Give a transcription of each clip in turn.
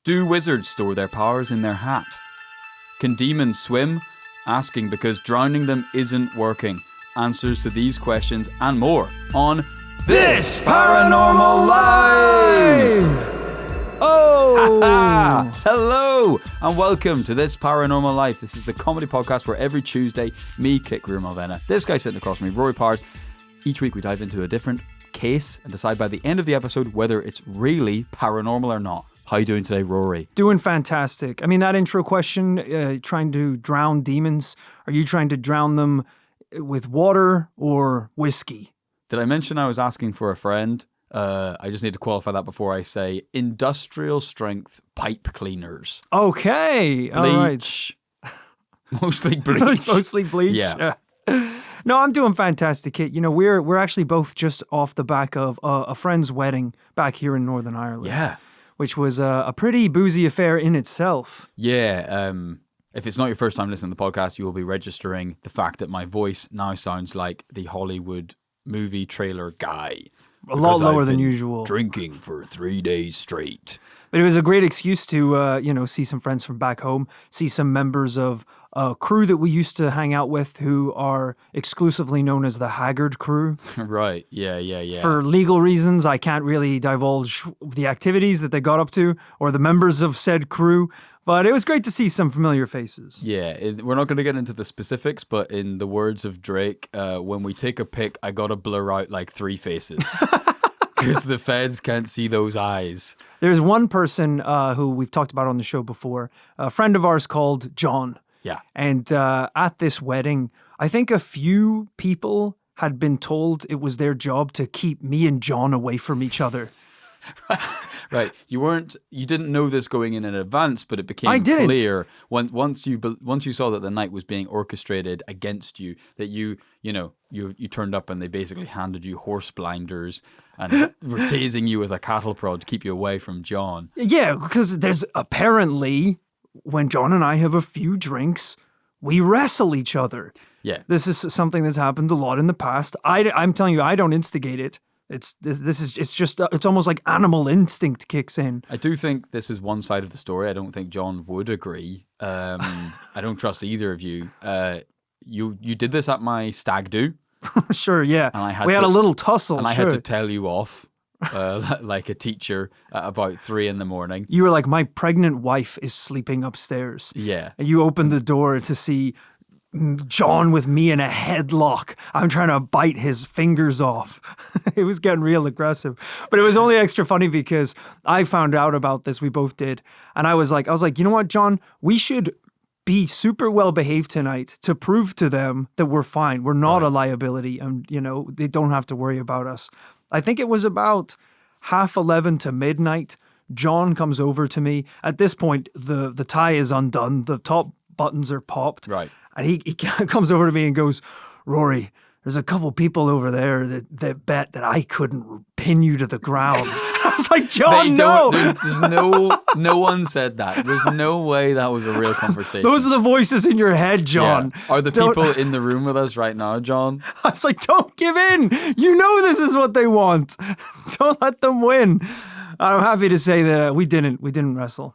Do wizards store their powers in their hat? Can demons swim? Asking because drowning them isn't working. Answers to these questions and more on This Paranormal Live! Oh! Hello and welcome to This Paranormal Life. This is the comedy podcast where every Tuesday, me, Kit Malvena, this guy sitting across from me, Rory Powers, each week we dive into a different case and decide by the end of the episode whether it's really paranormal or not. How are you doing today, Rory? Doing fantastic. I mean, that intro question, trying to drown demons, are you trying to drown them with water or whiskey? Did I mention I was asking for a friend? I just need to qualify that before I say industrial strength pipe cleaners. Okay. Bleach. All right. Mostly bleach. Mostly bleach. Yeah. No, I'm doing fantastic, Kit. You know, we're actually both just off the back of a friend's wedding back here in Northern Ireland. Yeah. Which was a pretty boozy affair in itself. Yeah. If it's not your first time listening to the podcast, you will be registering the fact that my voice now sounds like the Hollywood movie trailer guy. A lot lower than usual. Drinking for 3 days straight. But it was a great excuse to, see some friends from back home, see some members of a crew that we used to hang out with who are exclusively known as the Haggard crew. Right, yeah. For legal reasons, I can't really divulge the activities that they got up to or the members of said crew, but it was great to see some familiar faces. Yeah, we're not going to get into the specifics, but in the words of Drake, when we take a pic, I got to blur out like 3 faces. Because the feds can't see those eyes. There's one person who we've talked about on the show before, a friend of ours called John. Yeah. And at this wedding, I think a few people had been told it was their job to keep me and John away from each other. Right. You didn't know this going in advance, but it became clear once you saw that the night was being orchestrated against you, that you turned up and they basically handed you horse blinders and were tasing you with a cattle prod to keep you away from John. Yeah, because there's apparently, when John and I have a few drinks, we wrestle each other. Yeah. This is something that's happened a lot in the past. I'm telling you, I don't instigate it. It's almost like animal instinct kicks in. I do think this is one side of the story. I don't think John would agree. I don't trust either of you. You did this at my stag do. Sure, yeah. And we had a little tussle. And I had to tell you off, like a teacher, at about 3 a.m. You were like, my pregnant wife is sleeping upstairs. Yeah. And you opened the door to see John with me in a headlock. I'm trying to bite his fingers off. It was getting real aggressive. But it was only extra funny because I found out about this. We both did. And I was like, you know what, John? We should be super well behaved tonight to prove to them that we're fine. We're not a liability and, they don't have to worry about us. I think it was about 11:30 to midnight. John comes over to me. At this point, the tie is undone. The top buttons are popped. Right. And he comes over to me and goes, Rory, there's a couple people over there that bet that I couldn't pin you to the ground. I was like, John, no. There's no one said that. There's no way that was a real conversation. Those are the voices in your head, John. Yeah. Are the people in the room with us right now, John? I was like, don't give in. You know this is what they want. Don't let them win. I'm happy to say that we didn't wrestle.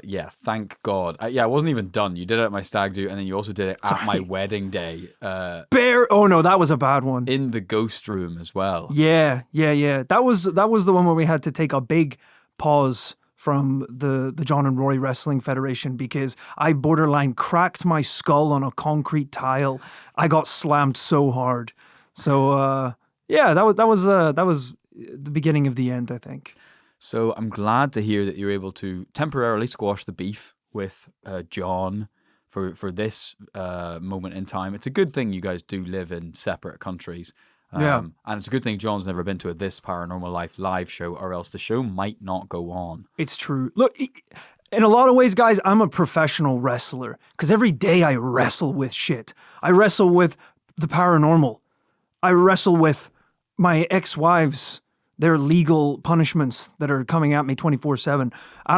Yeah, thank God. I wasn't even done. You did it at my stag do, and then you also did it at my wedding day. Oh no, that was a bad one. In the ghost room as well. Yeah. That was the one where we had to take a big pause from the John and Rory Wrestling Federation because I borderline cracked my skull on a concrete tile. I got slammed so hard. So that was the beginning of the end, I think. So I'm glad to hear that you're able to temporarily squash the beef with John for this moment in time. It's a good thing you guys do live in separate countries. And it's a good thing John's never been to a This Paranormal Life live show, or else the show might not go on. It's true. Look, in a lot of ways, guys, I'm a professional wrestler because every day I wrestle with shit. I wrestle with the paranormal. I wrestle with my ex-wives, their legal punishments that are coming at me 24/7. And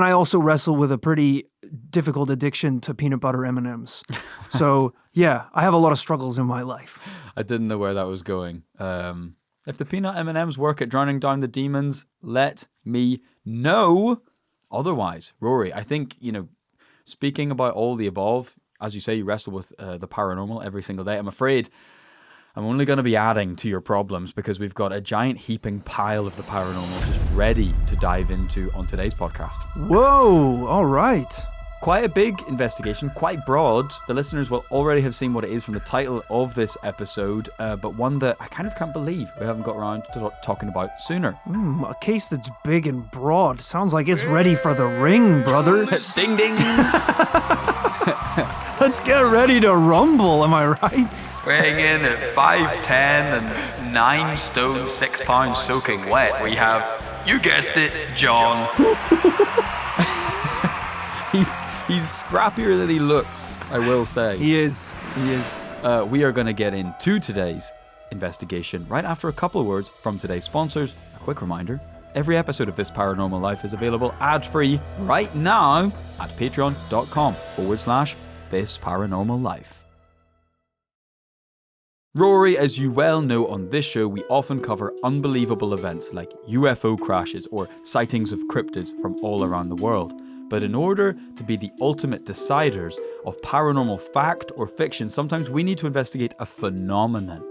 I also wrestle with a pretty difficult addiction to peanut butter M&Ms. So, yeah, I have a lot of struggles in my life. I didn't know where that was going. If the peanut M&Ms work at drowning down the demons, let me know. otherwise, Rory, I think, speaking about all the above, as you say, you wrestle with the paranormal every single day. I'm afraid I'm only going to be adding to your problems because we've got a giant heaping pile of the paranormal just ready to dive into on today's podcast. Whoa, all right. Quite a big investigation, quite broad. The listeners will already have seen what it is from the title of this episode, but one that I kind of can't believe we haven't got around to talking about sooner. A case that's big and broad. Sounds like it's ready for the ring, brother. Ding, ding. Let's get ready to rumble, am I right? Weighing in at 5'10" and 9 stone 6 pounds soaking wet, we have, you guessed it, John. He's scrappier than he looks, I will say. He is. We are going to get into today's investigation right after a couple of words from today's sponsors. A quick reminder, every episode of This Paranormal Life is available ad-free right now at patreon.com/This Paranormal Life. Rory, as you well know, on this show, we often cover unbelievable events like UFO crashes or sightings of cryptids from all around the world. But in order to be the ultimate deciders of paranormal fact or fiction, sometimes we need to investigate a phenomenon.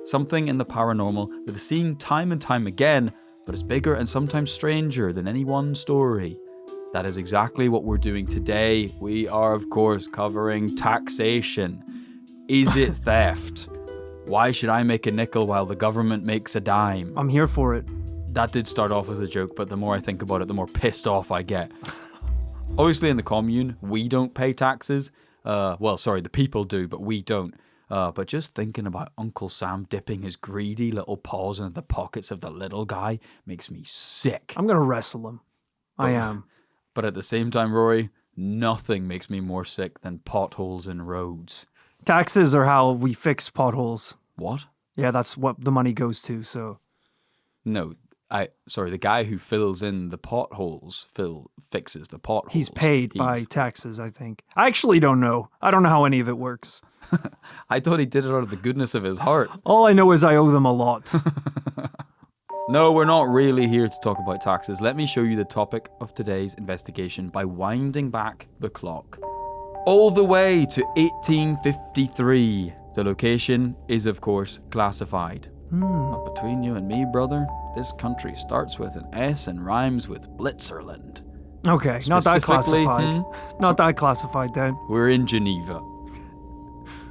Something in the paranormal that is seen time and time again, but is bigger and sometimes stranger than any one story. That is exactly what we're doing today. We are, of course, covering taxation. Is it theft? Why should I make a nickel while the government makes a dime? I'm here for it. That did start off as a joke, but the more I think about it, the more pissed off I get. Obviously, in the commune, we don't pay taxes. The people do, but we don't. But just thinking about Uncle Sam dipping his greedy little paws into the pockets of the little guy makes me sick. I'm going to wrestle him. I am. But at the same time, Rory, nothing makes me more sick than potholes in roads. Taxes are how we fix potholes. What? Yeah, that's what the money goes to, so... No, the guy who fills in the potholes, fixes the potholes. He's paid by taxes, I think. I actually don't know. I don't know how any of it works. I thought he did it out of the goodness of his heart. All I know is I owe them a lot. No, we're not really here to talk about taxes. Let me show you the topic of today's investigation by winding back the clock. All the way to 1853. The location is, of course, classified. But between you and me, brother, this country starts with an S and rhymes with Blitzerland. Okay, not that classified. Not that classified then. We're in Geneva.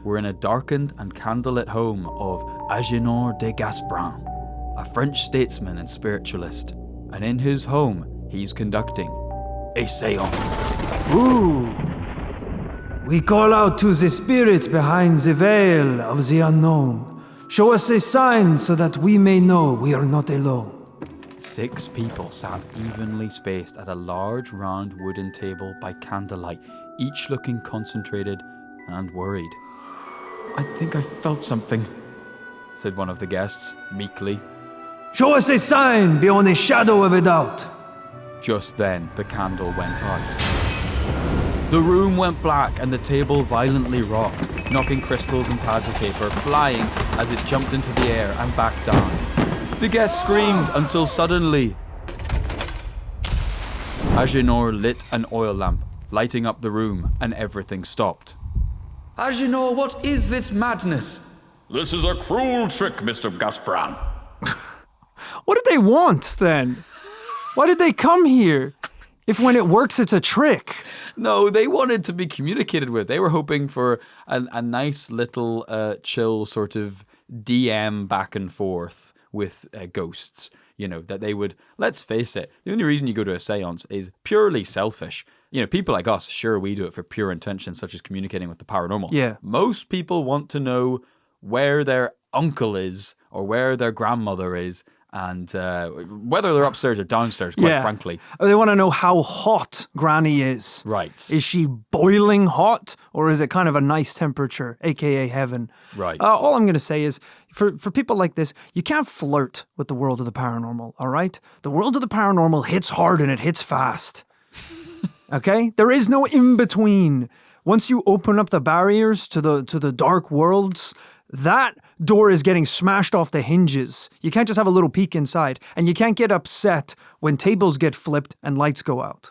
We're in a darkened and candlelit home of Agénor de Gasbran, a French statesman and spiritualist. And in his home, he's conducting a séance. Ooh. We call out to the spirits behind the veil of the unknown. Show us a sign so that we may know we are not alone. 6 people sat evenly spaced at a large round wooden table by candlelight, each looking concentrated and worried. I think I felt something, said one of the guests, meekly. Show us a sign beyond a shadow of a doubt. Just then, the candle went out. The room went black and the table violently rocked, knocking crystals and pads of paper flying as it jumped into the air and back down. The guests screamed until suddenly Agénor lit an oil lamp, lighting up the room, and everything stopped. Agénor, what is this madness? This is a cruel trick, Mr. Gasbran. What did they want, then? Why did they come here? If when it works, it's a trick. No, they wanted to be communicated with. They were hoping for a nice little chill sort of DM back and forth with ghosts. You know, that they would, let's face it, the only reason you go to a seance is purely selfish. You know, people like us, sure, we do it for pure intentions, such as communicating with the paranormal. Yeah. Most people want to know where their uncle is or where their grandmother is, and whether they're upstairs or downstairs, quite frankly. They want to know how hot Granny is. Right. Is she boiling hot, or is it kind of a nice temperature, aka heaven? Right. All I'm going to say is, for people like this, you can't flirt with the world of the paranormal, all right? The world of the paranormal hits hard and it hits fast. Okay? There is no in-between. Once you open up the barriers to the dark worlds, that door is getting smashed off the hinges. You can't just have a little peek inside. And you can't get upset when tables get flipped and lights go out.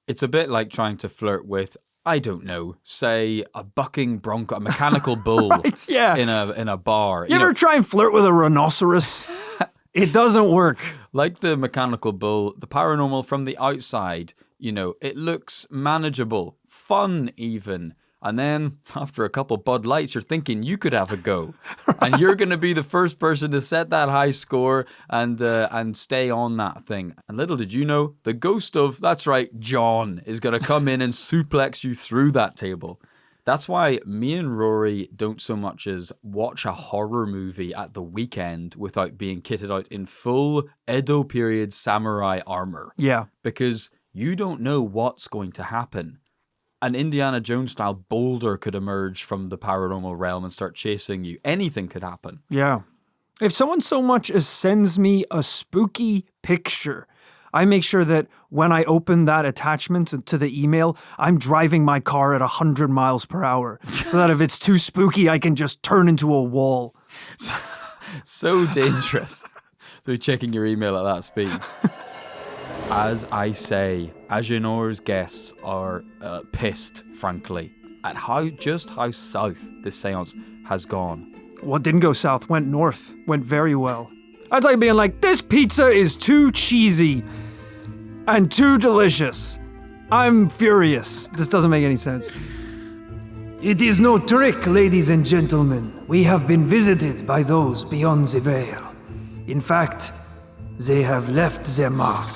It's a bit like trying to flirt with, I don't know, say a bucking bronco, a mechanical bull Right, yeah. in a bar. You ever try and flirt with a rhinoceros? It doesn't work. Like the mechanical bull, the paranormal from the outside, it looks manageable, fun even. And then after a couple Bud Lights, you're thinking you could have a go. Right. And you're going to be the first person to set that high score and stay on that thing. And little did you know, the ghost of, that's right, John, is going to come in and suplex you through that table. That's why me and Rory don't so much as watch a horror movie at the weekend without being kitted out in full Edo period samurai armor. Yeah. Because you don't know what's going to happen. An Indiana Jones style boulder could emerge from the paranormal realm and start chasing you. Anything could happen. Yeah. If someone so much as sends me a spooky picture, I make sure that when I open that attachment to the email, I'm driving my car at 100 miles per hour so that if it's too spooky, I can just turn into a wall. So dangerous to be checking your email at that speed. As I say, Agenor's guests are pissed, frankly, at how south this seance has gone. What didn't go south went north, went very well. That's like being like, this pizza is too cheesy and too delicious. I'm furious. This doesn't make any sense. It is no trick, ladies and gentlemen. We have been visited by those beyond the veil. In fact, they have left their mark.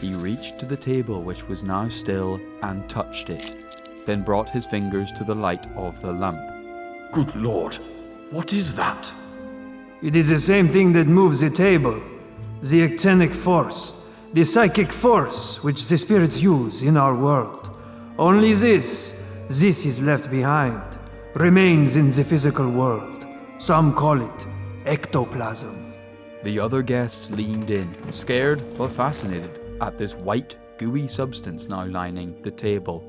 He reached to the table, which was now still, and touched it, then brought his fingers to the light of the lamp. Good Lord, what is that? It is the same thing that moves the table. The actinic force, the psychic force which the spirits use in our world. Only this is left behind, remains in the physical world. Some call it ectoplasm. The other guests leaned in, scared but fascinated, at this white, gooey substance now lining the table.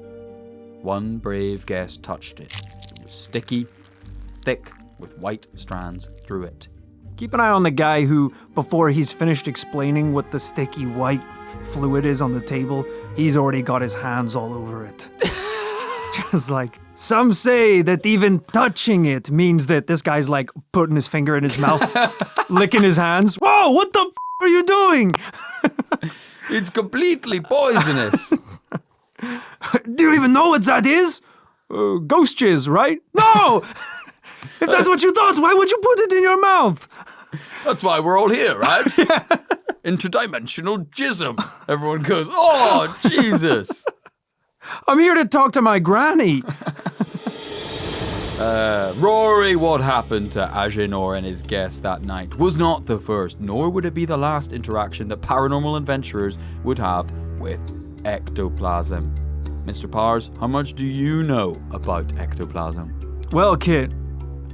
One brave guest touched it. It was sticky, thick, with white strands through it. Keep an eye on the guy who, before he's finished explaining what the sticky white fluid is on the table, he's already got his hands all over it. Just like, some say that even touching it means that this guy's like putting his finger in his mouth, licking his hands. Whoa, what the are you doing? It's completely poisonous. Do you even know what that is? Ghost jizz, right? No! If that's what you thought, why would you put it in your mouth? That's why we're all here, right? Yeah. Interdimensional jism. Everyone goes, oh, Jesus. I'm here to talk to my granny. Rory, what happened to Agenor and his guests that night was not the first, nor would it be the last interaction that paranormal adventurers would have with ectoplasm. Mr. Powers, how much do you know about ectoplasm? Well, Kit,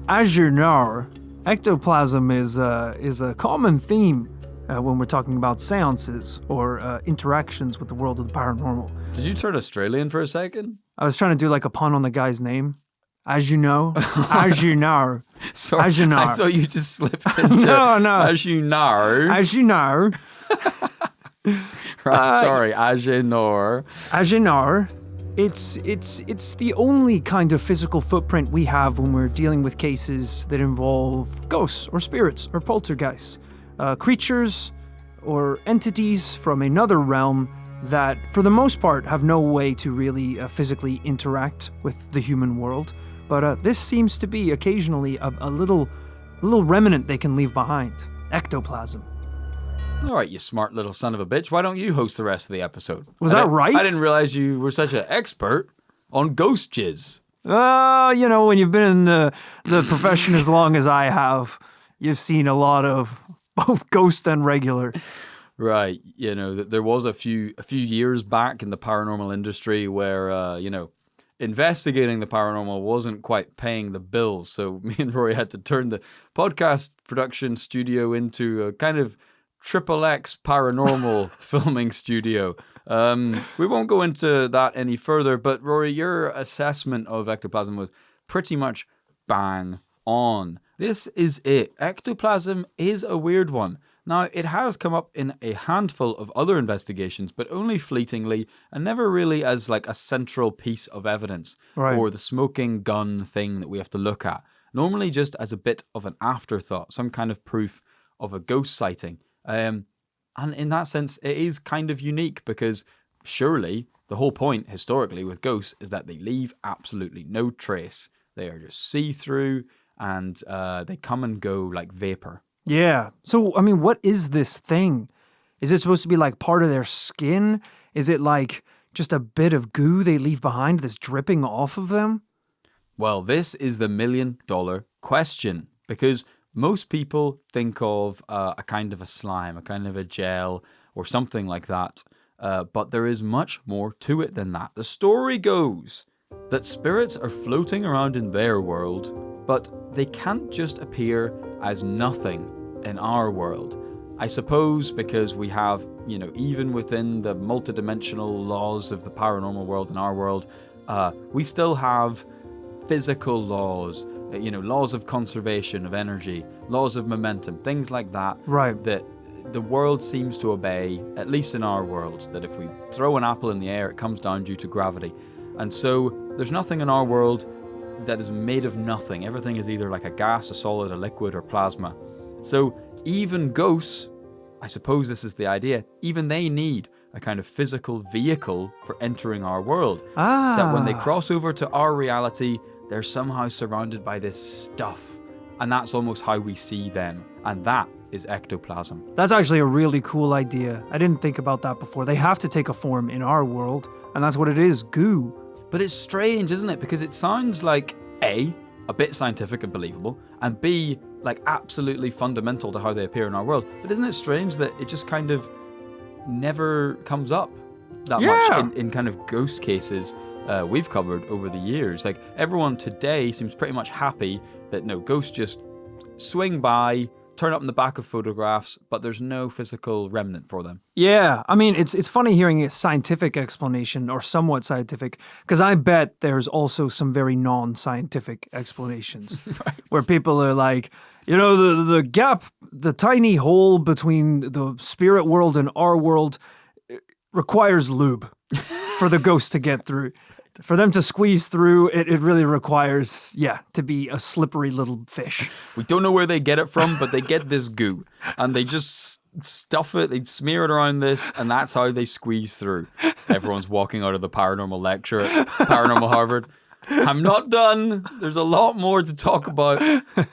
as you know, ectoplasm is a common theme when we're talking about seances or interactions with the world of the paranormal. Did you turn Australian for a second? I was trying to do like a pun on the guy's name. As you know, as you know, sorry, as you know. I thought you just slipped into no. As you know. As you know. Right, sorry, Agenor. As you know, it's the only kind of physical footprint we have when we're dealing with cases that involve ghosts or spirits or poltergeists, creatures or entities from another realm that, for the most part, have no way to really physically interact with the human world. But this seems to be occasionally a little remnant they can leave behind. Ectoplasm. All right, you smart little son of a bitch. Why don't you host the rest of the episode? Was that right? I didn't realize you were such an expert on ghost jizz. When you've been in the profession as long as I have, you've seen a lot of both ghost and regular. Right. There was a few years back in the paranormal industry where, investigating the paranormal wasn't quite paying the bills. So me and Rory had to turn the podcast production studio into a kind of XXX paranormal filming studio. We won't go into that any further, but Rory, your assessment of ectoplasm was pretty much bang on. This is it. Ectoplasm is a weird one. Now, it has come up in a handful of other investigations, but only fleetingly and never really as like a central piece of evidence or the smoking gun thing that we have to look at. Normally just as a bit of an afterthought, some kind of proof of a ghost sighting. And in that sense, it is kind of unique because surely the whole point historically with ghosts is that they leave absolutely no trace. They are just see-through and they come and go like vapor. Yeah. So, I mean, what is this thing? Is it supposed to be like part of their skin? Is it like just a bit of goo they leave behind that's dripping off of them? Well, this is the $1 million question because most people think of a kind of a slime, a kind of a gel or something like that. But there is much more to it than that. The story goes that spirits are floating around in their world, but they can't just appear as nothing in our world. I suppose because we have, even within the multidimensional laws of the paranormal world in our world, we still have physical laws, laws of conservation of energy, laws of momentum, things like that. Right. That the world seems to obey, at least in our world, that if we throw an apple in the air, it comes down due to gravity. And so there's nothing in our world that is made of nothing. Everything is either like a gas, a solid, a liquid, or plasma. So even ghosts, I suppose this is the idea, even they need a kind of physical vehicle for entering our world. That when they cross over to our reality, they're somehow surrounded by this stuff. And that's almost how we see them. And that is ectoplasm. That's actually a really cool idea. I didn't think about that before. They have to take a form in our world, and that's what it is, goo. But it's strange, isn't it? Because it sounds like A, a bit scientific and believable, and B, like absolutely fundamental to how they appear in our world. But isn't it strange that it just kind of never comes up that much in kind of ghost cases we've covered over the years? Like everyone today seems pretty much happy that no, ghosts just swing by, turn up in the back of photographs, but there's no physical remnant for them. Yeah, I mean, it's funny hearing a scientific explanation, or somewhat scientific, because I bet there's also some very non-scientific explanations where people are like, the gap, the tiny hole between the spirit world and our world requires lube for the ghost to get through. For them to squeeze through, it really requires, to be a slippery little fish. We don't know where they get it from, but they get this goo. And they just stuff it, they smear it around this, and that's how they squeeze through. Everyone's walking out of the paranormal lecture at Paranormal Harvard. I'm not done. There's a lot more to talk about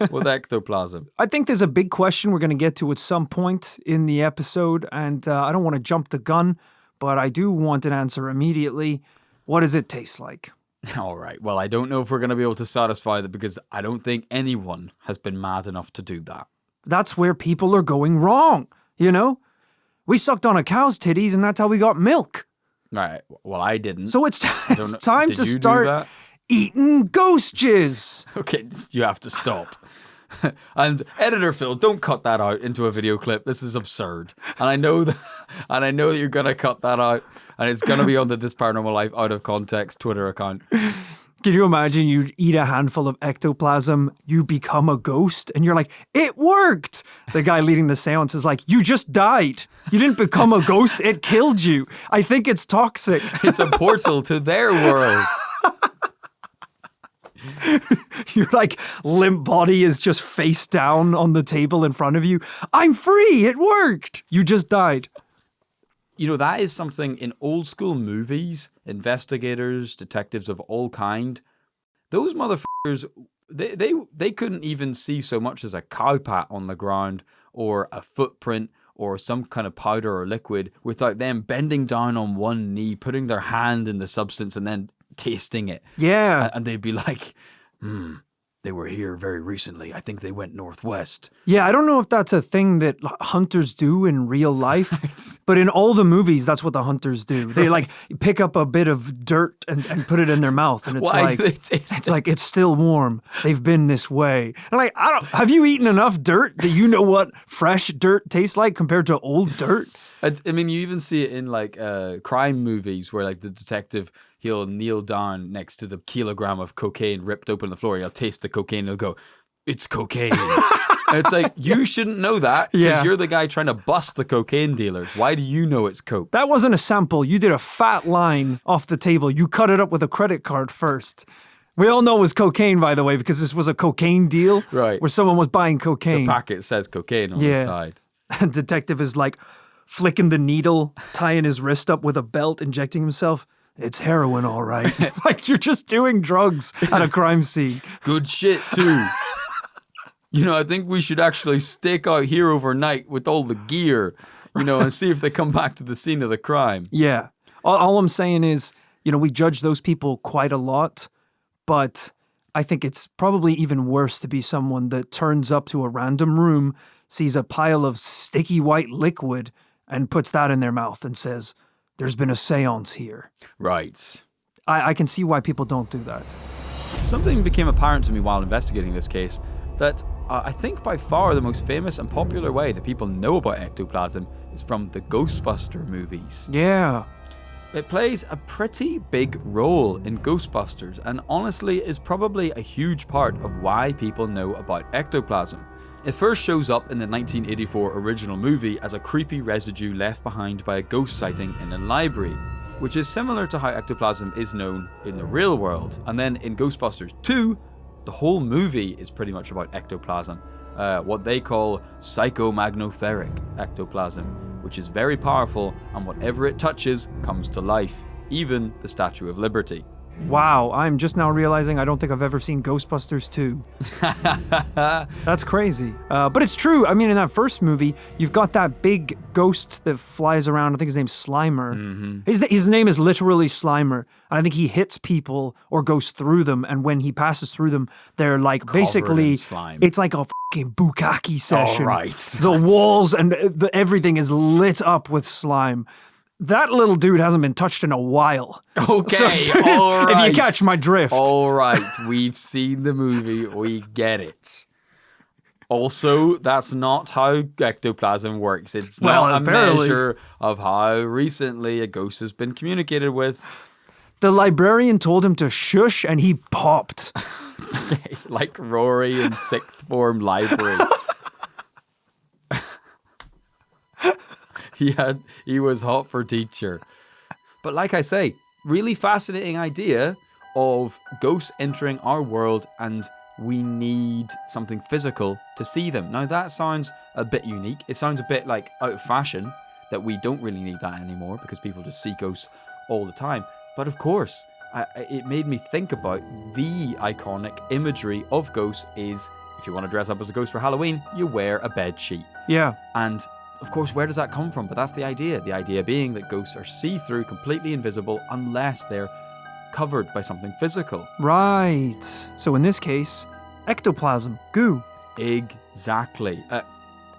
with ectoplasm. I think there's a big question we're going to get to at some point in the episode, and I don't want to jump the gun, but I do want an answer immediately. What does it taste like? All right. Well, I don't know if we're going to be able to satisfy that because I don't think anyone has been mad enough to do that. That's where people are going wrong, We sucked on a cow's titties and that's how we got milk. Right. Well, I didn't. So it's time to start eating ghost jizz. Okay, you have to stop. And editor Phil, don't cut that out into a video clip. This is absurd. And I know that you're going to cut that out. And it's going to be on the This Paranormal Life Out of Context Twitter account. Can you imagine you eat a handful of ectoplasm, you become a ghost, and you're like, it worked! The guy leading the seance is like, you just died. You didn't become a ghost, it killed you. I think it's toxic. It's a portal to their world. Your limp body is just face down on the table in front of you. I'm free, it worked! You just died. That is something in old school movies, investigators, detectives of all kind, those motherfuckers, they couldn't even see so much as a cow pat on the ground or a footprint or some kind of powder or liquid without them bending down on one knee, putting their hand in the substance and then tasting it. Yeah. And they'd be like, they were here very recently. I think they went northwest. Yeah, I don't know if that's a thing that hunters do in real life, but in all the movies, that's what the hunters do. They pick up a bit of dirt and put it in their mouth, and it's still warm. They've been this way. And have you eaten enough dirt that you know what fresh dirt tastes like compared to old dirt? I mean, you even see it in crime movies where the detective, he'll kneel down next to the kilogram of cocaine ripped open on the floor. He'll taste the cocaine. He'll go, it's cocaine. It's like, you shouldn't know that because you're the guy trying to bust the cocaine dealers. Why do you know it's coke? That wasn't a sample. You did a fat line off the table. You cut it up with a credit card first. We all know it was cocaine, by the way, because this was a cocaine deal. Right. Where someone was buying cocaine. The packet says cocaine on the side. And detective is like flicking the needle, tying his wrist up with a belt, injecting himself. It's heroin, all right. It's like you're just doing drugs at a crime scene. Good shit, too. You know, I think we should actually stake out here overnight with all the gear, you know, and see if they come back to the scene of the crime. Yeah. All I'm saying is, you know, we judge those people quite a lot, but I think it's probably even worse to be someone that turns up to a random room, sees a pile of sticky white liquid, and puts that in their mouth and says, there's been a seance here. Right. I can see why people don't do that. Something became apparent to me while investigating this case, that I think by far the most famous and popular way that people know about ectoplasm is from the Ghostbusters movies. Yeah. It plays a pretty big role in Ghostbusters and honestly is probably a huge part of why people know about ectoplasm. It first shows up in the 1984 original movie as a creepy residue left behind by a ghost sighting in a library, which is similar to how ectoplasm is known in the real world. And then in Ghostbusters 2, the whole movie is pretty much about ectoplasm, what they call psychomagnetheric ectoplasm, which is very powerful and whatever it touches comes to life, even the Statue of Liberty. Wow, I'm just now realizing I don't think I've ever seen Ghostbusters 2. That's crazy. But it's true. I mean, in that first movie, you've got that big ghost that flies around. I think his name's Slimer. Mm-hmm. His name is literally Slimer. And I think he hits people or goes through them. And when he passes through them, they're like basically, it's like a fucking bukkake session. All right. The walls and everything is lit up with slime. That little dude hasn't been touched in a while. Okay, so all right. If you catch my drift. All right, we've seen the movie, we get it. Also, that's not how ectoplasm works. It's not a measure of how recently a ghost has been communicated with. The librarian told him to shush and he popped. Okay, like Rory in sixth form library. He was hot for teacher. But like I say, really fascinating idea of ghosts entering our world and we need something physical to see them. Now that sounds a bit unique. It sounds a bit like out of fashion that we don't really need that anymore because people just see ghosts all the time. But of course, it made me think about the iconic imagery of ghosts is if you want to dress up as a ghost for Halloween, you wear a bed sheet. Yeah. And of course, where does that come from? But that's the idea. The idea being that ghosts are see-through, completely invisible, unless they're covered by something physical. Right. So in this case, ectoplasm, goo. Exactly.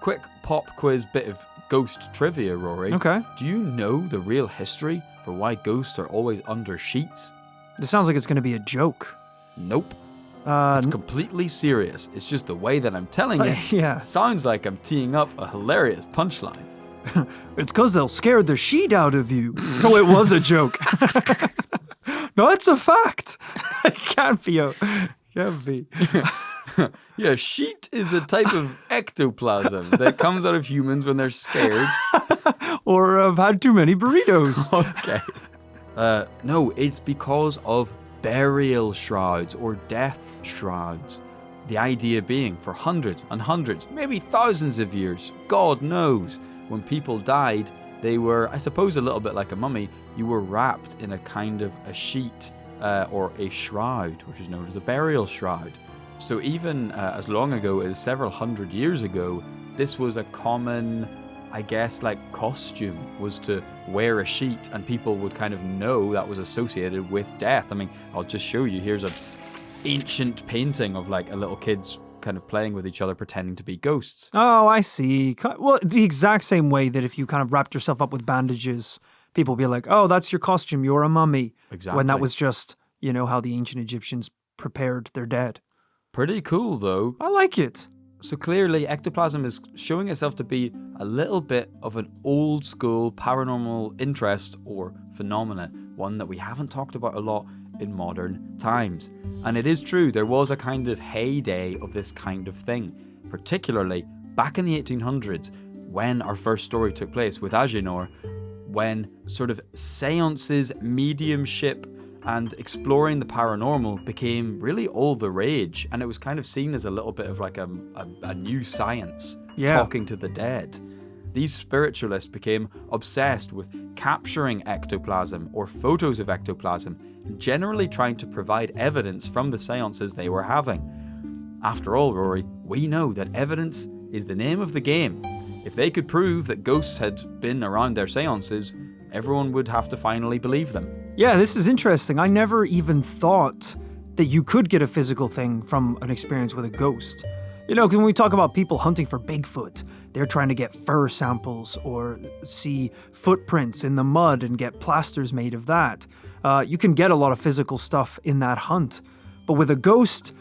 Quick pop quiz bit of ghost trivia, Rory. Okay. Do you know the real history for why ghosts are always under sheets? This sounds like it's going to be a joke. Nope. It's completely serious. It's just the way that I'm telling it. Yeah. Sounds like I'm teeing up a hilarious punchline. It's because they'll scare the sheet out of you. So it was a joke. No, it's a fact. It can't be. Can't be. Yeah, sheet is a type of ectoplasm that comes out of humans when they're scared. Or have had too many burritos. Okay. No, it's because of burial shrouds or death shrouds. The idea being for hundreds and hundreds, maybe thousands of years, God knows, when people died, they were, I suppose, a little bit like a mummy. You were wrapped in a kind of a sheet or a shroud, which is known as a burial shroud. So even as long ago as several hundred years ago, this was a common, I guess, like costume, was to wear a sheet, and people would kind of know that was associated with death. I mean, I'll just show you. Here's an ancient painting of like a little kid's kind of playing with each other, pretending to be ghosts. Oh, I see. Well, the exact same way that if you kind of wrapped yourself up with bandages, people would be like, oh, that's your costume. You're a mummy. Exactly. When that was just, you know, how the ancient Egyptians prepared their dead. Pretty cool, though. I like it. So clearly, ectoplasm is showing itself to be a little bit of an old school paranormal interest or phenomenon, one that we haven't talked about a lot in modern times. And it is true, there was a kind of heyday of this kind of thing, particularly back in the 1800s when our first story took place with Agenor, when sort of seances, mediumship, and exploring the paranormal became really all the rage, and it was kind of seen as a little bit of like a new science, talking to the dead. These spiritualists became obsessed with capturing ectoplasm or photos of ectoplasm, generally trying to provide evidence from the seances they were having. After all, Rory, we know that evidence is the name of the game. If they could prove that ghosts had been around their seances, everyone would have to finally believe them. Yeah, this is interesting. I never even thought that you could get a physical thing from an experience with a ghost. You know, because when we talk about people hunting for Bigfoot, they're trying to get fur samples or see footprints in the mud and get plasters made of that. You can get a lot of physical stuff in that hunt. But with a ghost,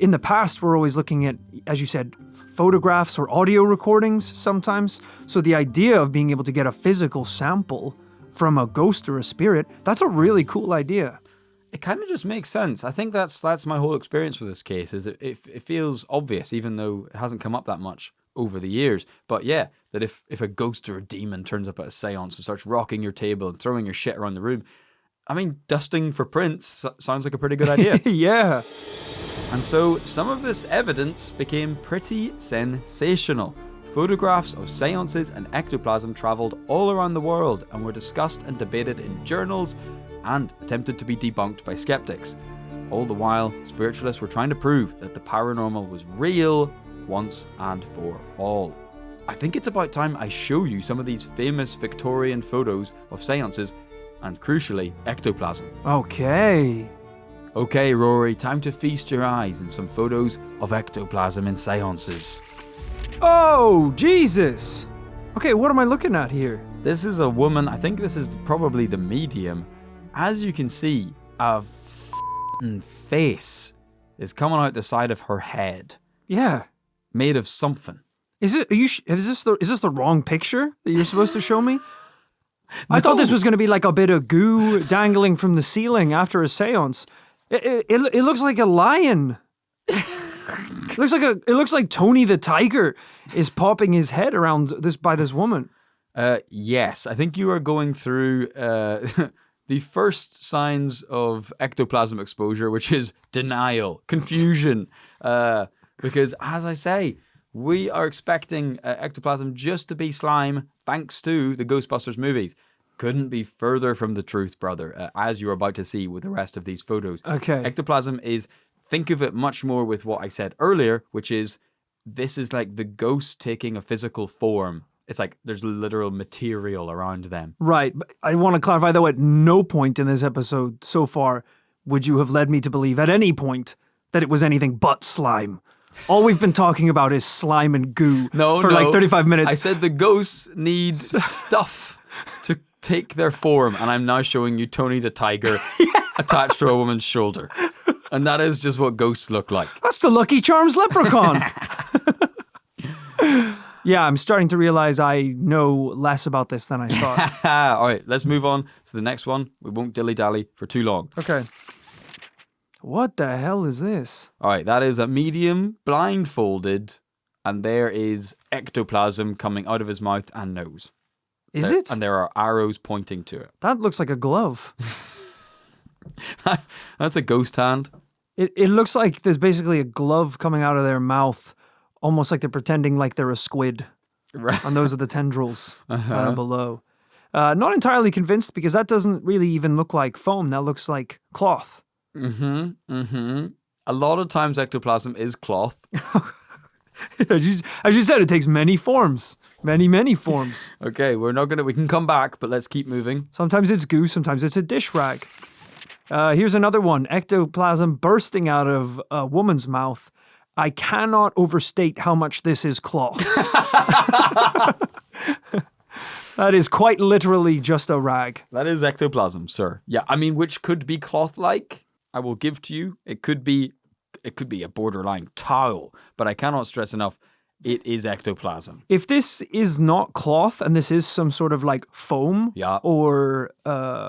in the past, we're always looking at, as you said, photographs or audio recordings sometimes. So the idea of being able to get a physical sample from a ghost or a spirit, that's a really cool idea. It kind of just makes sense. I think that's my whole experience with this case, is it feels obvious, even though it hasn't come up that much over the years. But yeah, that if a ghost or a demon turns up at a seance and starts rocking your table and throwing your shit around the room, I mean, dusting for prints sounds like a pretty good idea. Yeah. And so some of this evidence became pretty sensational. Photographs of seances and ectoplasm travelled all around the world and were discussed and debated in journals and attempted to be debunked by skeptics. All the while, spiritualists were trying to prove that the paranormal was real once and for all. I think it's about time I show you some of these famous Victorian photos of seances and, crucially, ectoplasm. Okay, Rory, time to feast your eyes in some photos of ectoplasm in seances. Oh, Jesus! Okay, what am I looking at here? This is a woman, I think this is probably the medium. As you can see, a f***ing face is coming out the side of her head. Yeah. Made of something. Is this the wrong picture that you're supposed to show me? I thought this was going to be like a bit of goo dangling from the ceiling after a seance. It looks like a lion. It looks like Tony the Tiger is popping his head around by this woman. Yes, I think you are going through the first signs of ectoplasm exposure, which is denial, confusion. Because, as I say, we are expecting ectoplasm just to be slime, thanks to the Ghostbusters movies. Couldn't be further from the truth, brother, as you're about to see with the rest of these photos. Okay. Ectoplasm is, think of it much more with what I said earlier, which is, this is like the ghost taking a physical form. It's like there's literal material around them. Right. But I want to clarify, though, at no point in this episode so far would you have led me to believe at any point that it was anything but slime. All we've been talking about is slime and goo for like 35 minutes. I said the ghosts need stuff to take their form, and I'm now showing you Tony the Tiger attached to a woman's shoulder. And that is just what ghosts look like. That's the Lucky Charms leprechaun. Yeah, I'm starting to realize I know less about this than I thought. All right, let's move on to the next one. We won't dilly-dally for too long. Okay. What the hell is this? All right, that is a medium blindfolded, and there is ectoplasm coming out of his mouth and nose. Is it? And there are arrows pointing to it. That looks like a glove. That's a ghost hand. It looks like there's basically a glove coming out of their mouth, almost like they're pretending like they're a squid. Right. And those are the tendrils down below. Not entirely convinced, because that doesn't really even look like foam. That looks like cloth. A lot of times ectoplasm is cloth. As you said, it takes many forms. Many forms. Okay, we can come back, but let's keep moving. Sometimes it's goo, sometimes it's a dish rag. Here's another one. Ectoplasm bursting out of a woman's mouth. I cannot overstate how much this is cloth. That is quite literally just a rag. That is ectoplasm, sir. Yeah, I mean, which could be cloth-like, I will give to you. It could be a borderline towel, but I cannot stress enough, it is ectoplasm. If this is not cloth and this is some sort of like foam or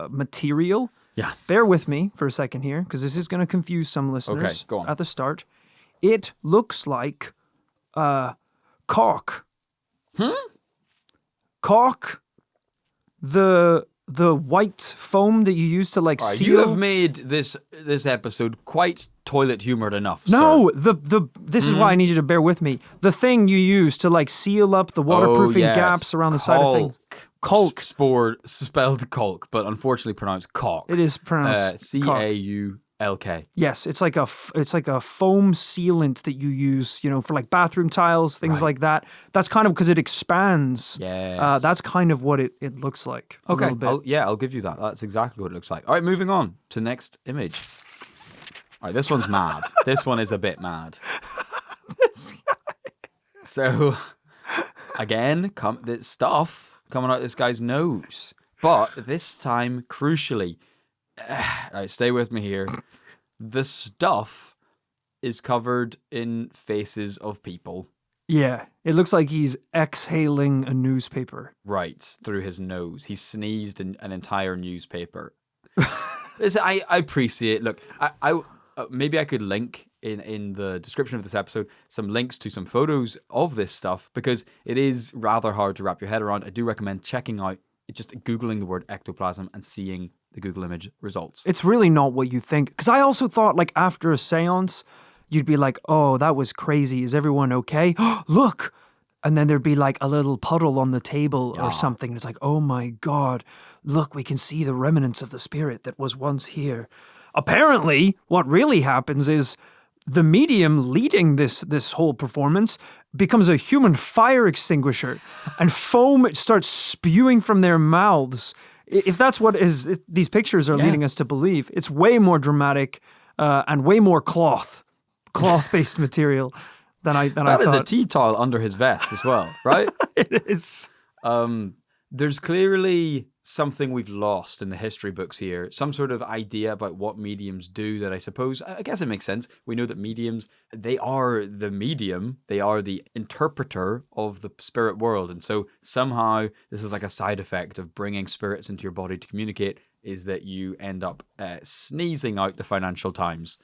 material, Yeah. Bear with me for a second here, because this is going to confuse some listeners go on. at the start. It looks like cork. Cork, the white foam that you use to like seal. You have made this episode quite toilet humored enough. No, sir. this is why I need you to bear with me. The thing you use to like seal up the waterproofing gaps around the side of things. Caulk. Spelled caulk, but unfortunately pronounced caulk. It is pronounced Caulk. Yes, it's like a foam sealant that you use, for like bathroom tiles, things like that. That's kind of because it expands. Yes. That's kind of what it looks like. Okay. I'll give you that. That's exactly what it looks like. All right, moving on to next image. All right, this one's mad. This one is a bit mad. So, again, this stuff coming out this guy's nose. But this time, crucially, all right, stay with me here. The stuff is covered in faces of people. Yeah, it looks like he's exhaling a newspaper. Right, through his nose. He sneezed in an entire newspaper. I appreciate. Look, I maybe I could link in the description of this episode some links to some photos of this stuff, because it is rather hard to wrap your head around. I do recommend checking out, just Googling the word ectoplasm and seeing the Google image results. It's really not what you think. Because I also thought, like, after a seance, you'd be like, oh, that was crazy. Is everyone okay? Look! And then there'd be like a little puddle on the table or something. It's like, oh my God, look, we can see the remnants of the spirit that was once here. Apparently, what really happens is the medium leading this whole performance becomes a human fire extinguisher, and foam starts spewing from their mouths. If that's what these pictures are leading us to believe, it's way more dramatic and way more cloth-based material than I thought. That is a tea towel under his vest as well, right? It is. There's clearly something we've lost in the history books here, some sort of idea about what mediums do that I guess it makes sense. We know that mediums, they are the medium, they are the interpreter of the spirit world. And so somehow this is like a side effect of bringing spirits into your body to communicate, is that you end up sneezing out the Financial Times.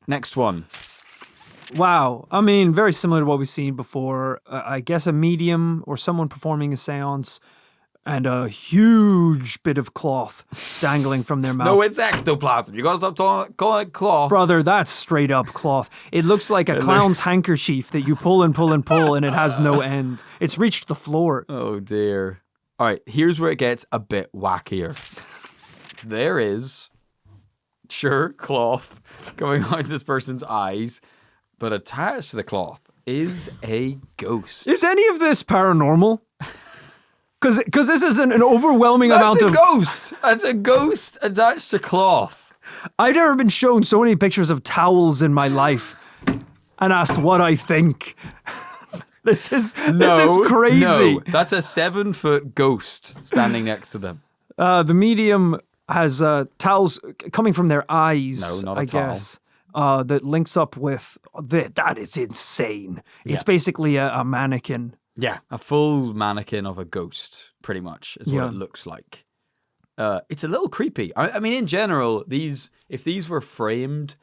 Next one. Wow. I mean, very similar to what we've seen before. I guess a medium or someone performing a seance and a huge bit of cloth dangling from their mouth. No, it's ectoplasm. You gotta stop calling it cloth. Brother, that's straight up cloth. It looks like a clown's handkerchief that you pull and pull and pull, and it has no end. It's reached the floor. Oh, dear. All right, here's where it gets a bit wackier. There is, sure, cloth coming out of this person's eyes, but attached to the cloth is a ghost. Is any of this paranormal? Because this is an overwhelming amount of... That's a ghost attached to cloth. I've never been shown so many pictures of towels in my life and asked what I think. This is crazy. No, that's a 7-foot ghost standing next to them. The medium has towels coming from their eyes, No, not a I towel. guess. That links up with... That is insane. It's basically a mannequin. Yeah, a full mannequin of a ghost, pretty much, is what it looks like. It's a little creepy. I mean, in general, if these were framed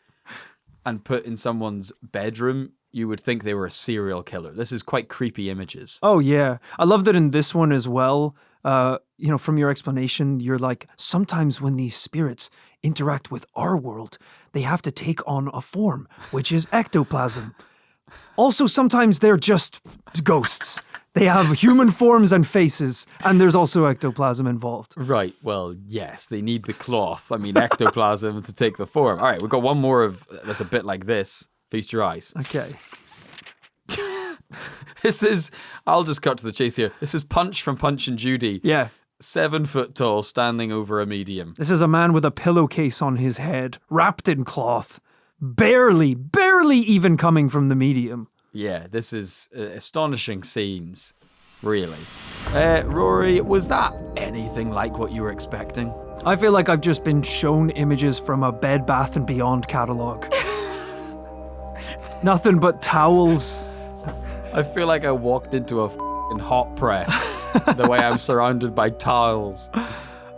and put in someone's bedroom, you would think they were a serial killer. This is quite creepy images. Oh, yeah. I love that in this one as well. From your explanation, you're like, sometimes when these spirits interact with our world, they have to take on a form, which is ectoplasm. Also, sometimes they're just ghosts. They have human forms and faces, and there's also ectoplasm involved. Right. Well, yes, they need the cloth. I mean, ectoplasm to take the form. All right, we've got one more that's a bit like this. Feast your eyes. Okay. I'll just cut to the chase here. This is Punch from Punch and Judy. Yeah. 7 foot tall, standing over a medium. This is a man with a pillowcase on his head, wrapped in cloth. Barely even coming from the medium. Yeah, this is astonishing scenes, really. Rory, was that anything like what you were expecting? I feel like I've just been shown images from a Bed Bath & Beyond catalogue. Nothing but towels. I feel like I walked into a f***ing hot press, the way I'm surrounded by towels.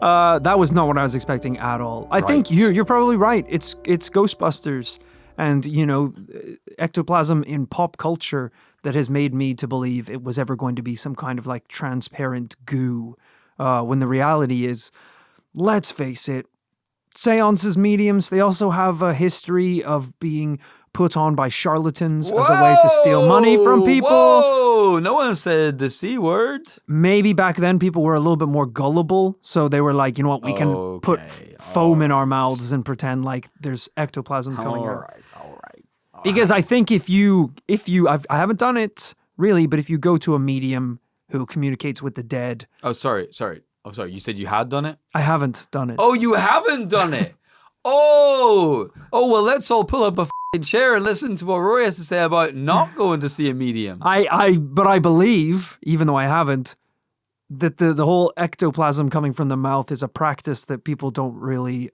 That was not what I was expecting at all. I think you're probably right. It's Ghostbusters and, ectoplasm in pop culture that has made me to believe it was ever going to be some kind of like transparent goo. When the reality is, let's face it, seances, mediums, they also have a history of being put on by charlatans as a way to steal money from people. Whoa! No one said the C word. Maybe back then people were a little bit more gullible, so they were like, you know what, we can put foam in our mouths and pretend like there's ectoplasm coming out. All right. Because I think if you, I haven't done it really, but if you go to a medium who communicates with the dead. Oh, sorry. Oh, sorry. You said you had done it? I haven't done it. Oh, you haven't done it? Oh, well, let's all pull up a chair and listen to what Rory has to say about not going to see a medium. But I believe, even though I haven't, that the whole ectoplasm coming from the mouth is a practice that people don't really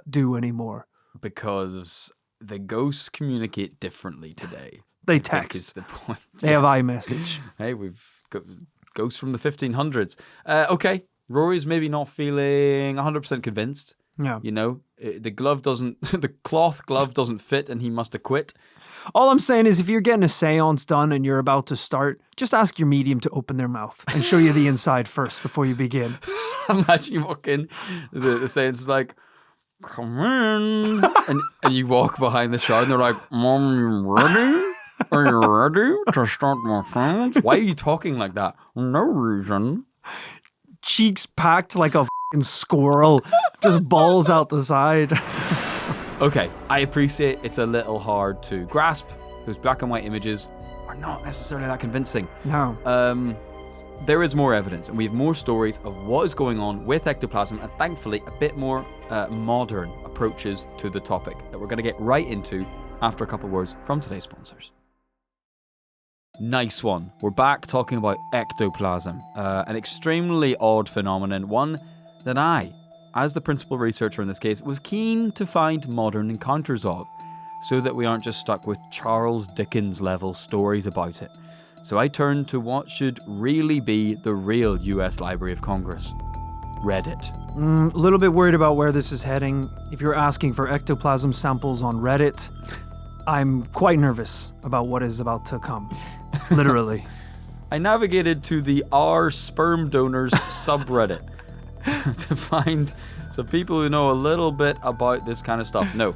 do anymore. Because the ghosts communicate differently today. They text. Is the point. They have iMessage. Hey, we've got ghosts from the 1500s. Okay, Rory's maybe not feeling 100% convinced. Yeah. The cloth glove doesn't fit and he must acquit. All I'm saying is if you're getting a seance done and you're about to start, just ask your medium to open their mouth and show you the inside first before you begin. Imagine you walk in, the seance is like, come in. and you walk behind the shard and they're like, Mom, you ready? Are you ready to start my seance? Why are you talking like that? No reason. Cheeks packed like a squirrel, just balls out the side. Okay, I appreciate it's a little hard to grasp. Those black and white images are not necessarily that convincing. No. There is more evidence, and we have more stories of what is going on with ectoplasm, and thankfully a bit more modern approaches to the topic that we're going to get right into after a couple of words from today's sponsors. Nice one. We're back talking about ectoplasm, an extremely odd phenomenon, one that I, as the principal researcher in this case, was keen to find modern encounters of, so that we aren't just stuck with Charles Dickens level stories about it. So I turned to what should really be the real US Library of Congress, Reddit. A little bit worried about where this is heading. If you're asking for ectoplasm samples on Reddit, I'm quite nervous about what is about to come. Literally. I navigated to the R Sperm Donors subreddit to find some people who know a little bit about this kind of stuff. No,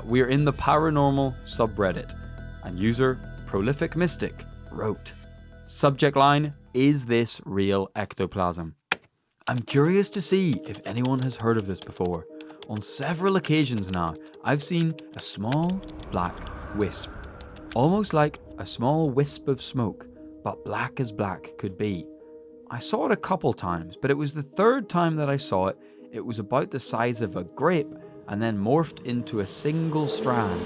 we're in the Paranormal subreddit, and user Prolific Mystic wrote, subject line, is this real ectoplasm? I'm curious to see if anyone has heard of this before. On several occasions now, I've seen a small black wisp, almost like a small wisp of smoke, but black as black could be. I saw it a couple times, but it was the third time that I saw it. It was about the size of a grape and then morphed into a single strand.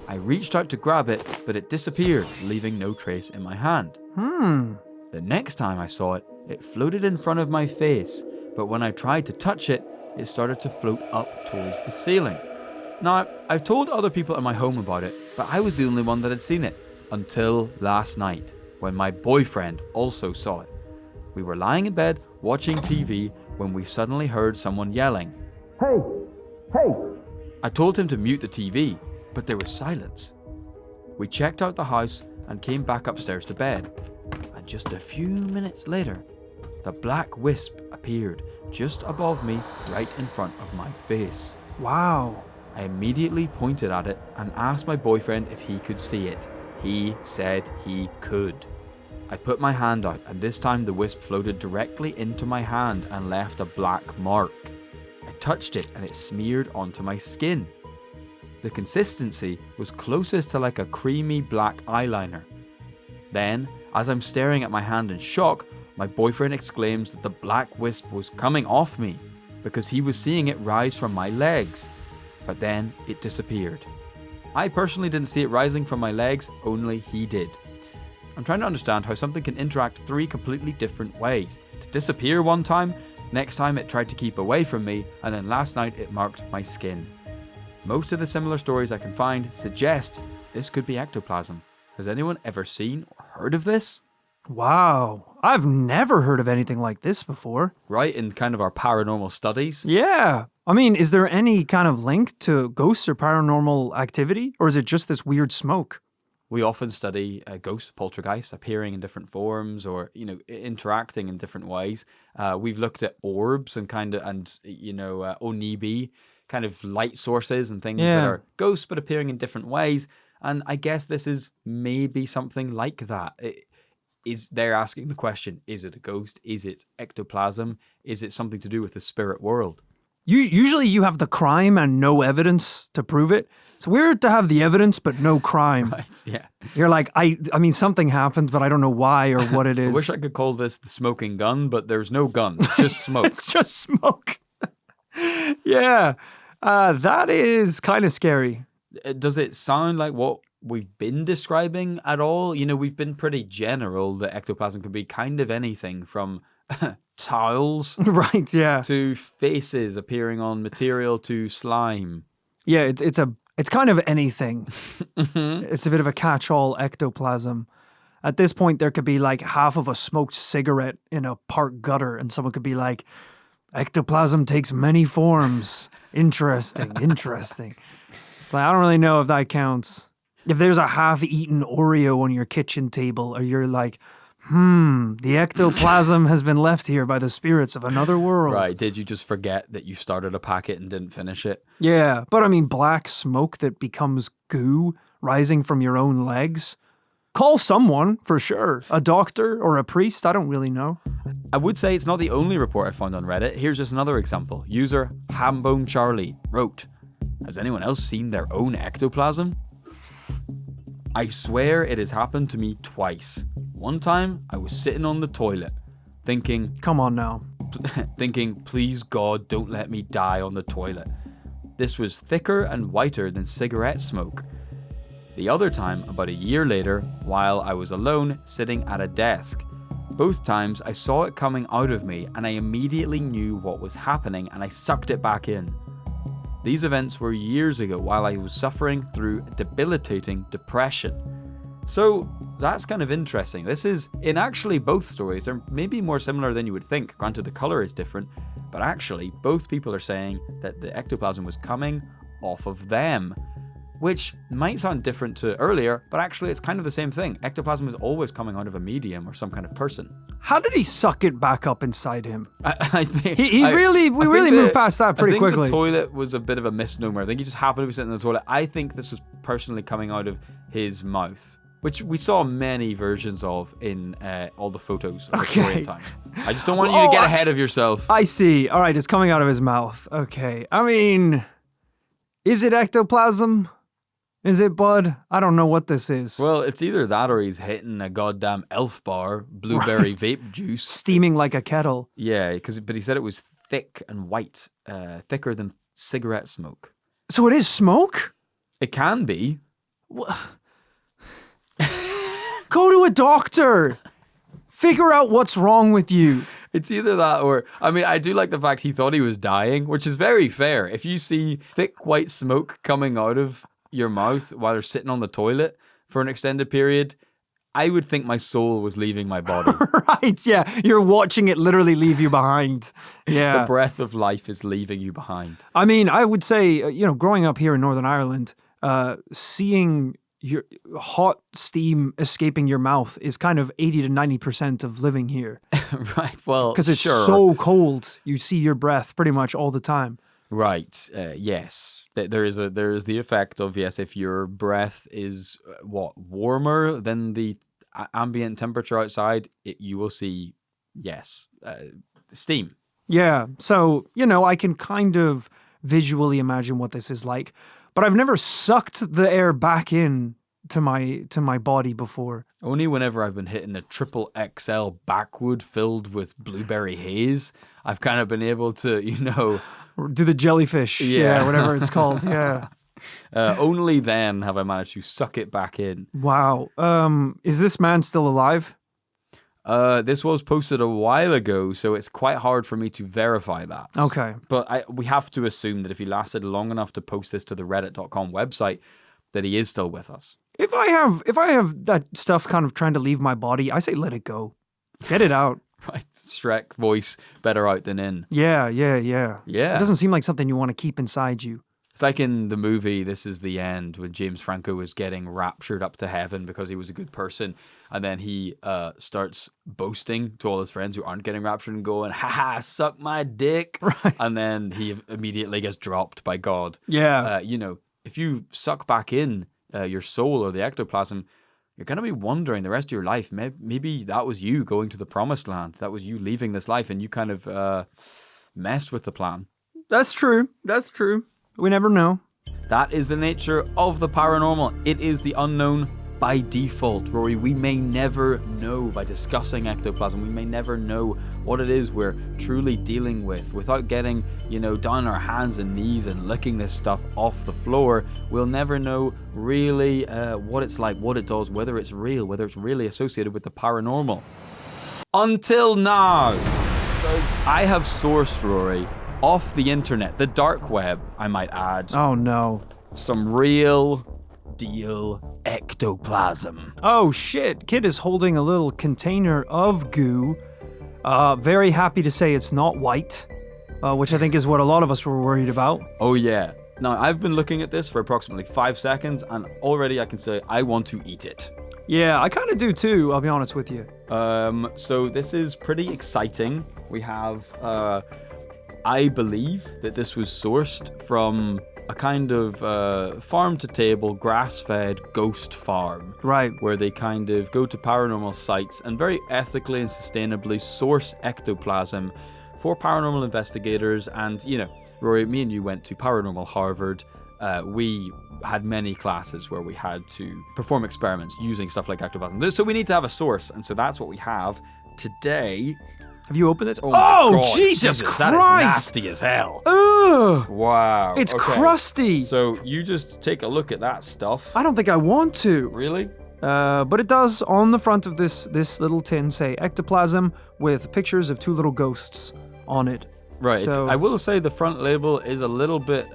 I reached out to grab it, but it disappeared, leaving no trace in my hand. The next time I saw it, it floated in front of my face, but when I tried to touch it, it started to float up towards the ceiling. Now, I've told other people in my home about it, but I was the only one that had seen it, until last night, when my boyfriend also saw it. We were lying in bed, watching TV, when we suddenly heard someone yelling, "Hey! Hey!" I told him to mute the TV, but there was silence. We checked out the house and came back upstairs to bed. And just a few minutes later, the black wisp appeared just above me, right in front of my face. Wow. I immediately pointed at it and asked my boyfriend if he could see it. He said he could. I put my hand out, and this time the wisp floated directly into my hand and left a black mark. I touched it and it smeared onto my skin. The consistency was closest to like a creamy black eyeliner. Then, as I'm staring at my hand in shock, my boyfriend exclaims that the black wisp was coming off me because he was seeing it rise from my legs. But then it disappeared. I personally didn't see it rising from my legs, only he did. I'm trying to understand how something can interact three completely different ways. To disappear one time, next time it tried to keep away from me, and then last night it marked my skin. Most of the similar stories I can find suggest this could be ectoplasm. Has anyone ever seen or heard of this? Wow. I've never heard of anything like this before. Right, in kind of our paranormal studies. Yeah. I mean, is there any kind of link to ghosts or paranormal activity? Or is it just this weird smoke? We often study ghosts, poltergeists, appearing in different forms or, interacting in different ways. We've looked at orbs and onibi, kind of light sources and things that are ghosts but appearing in different ways. And I guess this is maybe something like that. They're asking the question, is it a ghost? Is it ectoplasm? Is it something to do with the spirit world? Usually you have the crime and no evidence to prove it. It's weird to have the evidence but no crime. Right, yeah. You're like, I mean, something happened, but I don't know why or what it is. I wish I could call this the smoking gun, but there's no gun. It's just smoke. It's just smoke. Yeah. That is kind of scary. Does it sound like what we've been describing at all? We've been pretty general that ectoplasm could be kind of anything from tiles right, yeah, to faces appearing on material to slime. Yeah, it's kind of anything. It's a bit of a catch-all ectoplasm. At this point, there could be like half of a smoked cigarette in a park gutter, and someone could be like, ectoplasm takes many forms. Interesting. It's like, I don't really know if that counts. If there's a half-eaten Oreo on your kitchen table, or you're like, the ectoplasm has been left here by the spirits of another world. Right, did you just forget that you started a packet and didn't finish it? Yeah, but I mean, black smoke that becomes goo rising from your own legs. Call someone, for sure. A doctor or a priest, I don't really know. I would say it's not the only report I found on Reddit. Here's just another example. User Hambone Charlie wrote, has anyone else seen their own ectoplasm? I swear it has happened to me twice. One time, I was sitting on the toilet, thinking... Come on now. Thinking, please God, don't let me die on the toilet. This was thicker and whiter than cigarette smoke. The other time, about a year later, while I was alone, sitting at a desk. Both times, I saw it coming out of me, and I immediately knew what was happening, and I sucked it back in. These events were years ago while I was suffering through debilitating depression. So that's kind of interesting. This is, in actually both stories, they're maybe more similar than you would think. Granted, the color is different, but actually both people are saying that the ectoplasm was coming off of them, which might sound different to earlier, but actually it's kind of the same thing. Ectoplasm is always coming out of a medium or some kind of person. How did he suck it back up inside him? I think we really moved past that pretty quickly. The toilet was a bit of a misnomer. I think he just happened to be sitting in the toilet. I think this was personally coming out of his mouth, which we saw many versions of in all the photos of Victorian times. I just don't want you to get ahead of yourself. I see. All right, it's coming out of his mouth. Okay. I mean, is it ectoplasm? Is it, bud? I don't know what this is. Well, it's either that or he's hitting a goddamn Elf bar, blueberry vape juice. Steaming like a kettle. Yeah, but he said it was thick and white, thicker than cigarette smoke. So it is smoke? It can be. Go to a doctor. Figure out what's wrong with you. It's either that or, I mean, I do like the fact he thought he was dying, which is very fair. If you see thick white smoke coming out of your mouth while you're sitting on the toilet for an extended period, I would think my soul was leaving my body. Right, yeah. You're watching it literally leave you behind. Yeah. The breath of life is leaving you behind. I mean, I would say, growing up here in Northern Ireland, seeing your hot steam escaping your mouth is kind of 80 to 90% of living here. Right, well, because it's so cold. You see your breath pretty much all the time. Right, yes. There is the effect of, yes, if your breath is warmer than the ambient temperature outside, you will see, yes, steam. Yeah, so, I can kind of visually imagine what this is like, but I've never sucked the air back in to my body before. Only whenever I've been hitting a triple XL backwood filled with blueberry haze, I've kind of been able to, do the jellyfish. Yeah, whatever it's called. Yeah. Only then have I managed to suck it back in. Wow. Is this man still alive? This was posted a while ago, so it's quite hard for me to verify that. Okay. But we have to assume that if he lasted long enough to post this to the reddit.com website, that he is still with us. If I have that stuff kind of trying to leave my body, I say let it go. Get it out. Right, Shrek voice, better out than in. Yeah. Yeah. It doesn't seem like something you want to keep inside you. It's like in the movie This Is the End, when James Franco was getting raptured up to heaven because he was a good person, and then he starts boasting to all his friends who aren't getting raptured and going, haha, suck my dick. Right. And then he immediately gets dropped by God. Yeah. If you suck back in your soul or the ectoplasm, you're going to be wondering the rest of your life. Maybe that was you going to the promised land. That was you leaving this life, and you kind of messed with the plan. That's true. We never know. That is the nature of the paranormal. It is the unknown by default, Rory. We may never know by discussing ectoplasm. We may never know what it is we're truly dealing with without getting, down our hands and knees and licking this stuff off the floor. We'll never know really what it's like, what it does, whether it's real, whether it's really associated with the paranormal. Until now, because I have sourced, Rory, off the internet, the dark web, I might add. Oh no. Some real deal ectoplasm. Oh shit, Kit is holding a little container of goo. Very happy to say it's not white, which I think is what a lot of us were worried about. Oh yeah. Now, I've been looking at this for approximately 5 seconds, and already I can say I want to eat it. Yeah, I kind of do too, I'll be honest with you. So this is pretty exciting. We have, I believe that this was sourced from a kind of farm-to-table, grass-fed ghost farm. Right. Where they kind of go to paranormal sites and very ethically and sustainably source ectoplasm for paranormal investigators. And, Rory, me and you went to Paranormal Harvard. We had many classes where we had to perform experiments using stuff like ectoplasm. So we need to have a source, and so that's what we have today. Have you opened it? Oh, my God, Jesus Christ! That is nasty as hell. Ugh! Wow. It's okay. crusty. So you just take a look at that stuff. I don't think I want to. Really? But it does, on the front of this little tin, say ectoplasm with pictures of 2 little ghosts on it. Right. So, I will say the front label is a little bit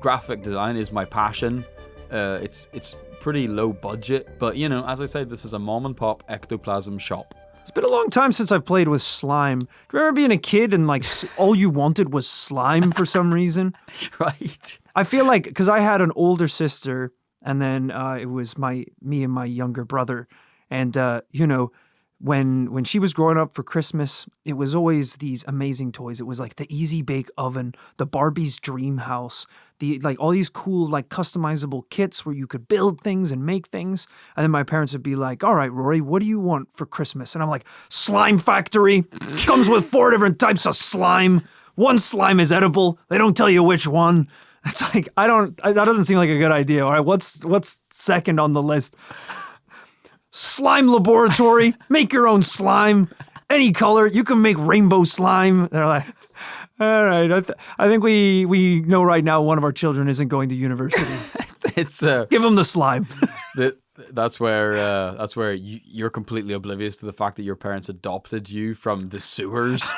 graphic design is my passion. It's pretty low budget, but as I said, this is a mom and pop ectoplasm shop. It's been a long time since I've played with slime. Do you remember being a kid and all you wanted was slime for some reason? Right. I feel like, because I had an older sister, and then it was me and my younger brother, and when she was growing up for Christmas, it was always these amazing toys. It was like the Easy Bake Oven, the Barbie's Dream House, all these cool customizable kits where you could build things and make things. And then my parents would be like, "All right, Rory, what do you want for Christmas?" And I'm like, "Slime Factory. Comes with 4 different types of slime. One slime is edible. They don't tell you which one." It's like, that doesn't seem like a good idea. All right, what's second on the list? Slime laboratory, make your own slime, any color. You can make rainbow slime. They're like, all right. I think we know right now one of our children isn't going to university. It's give them the slime. That's where you're completely oblivious to the fact that your parents adopted you from the sewers,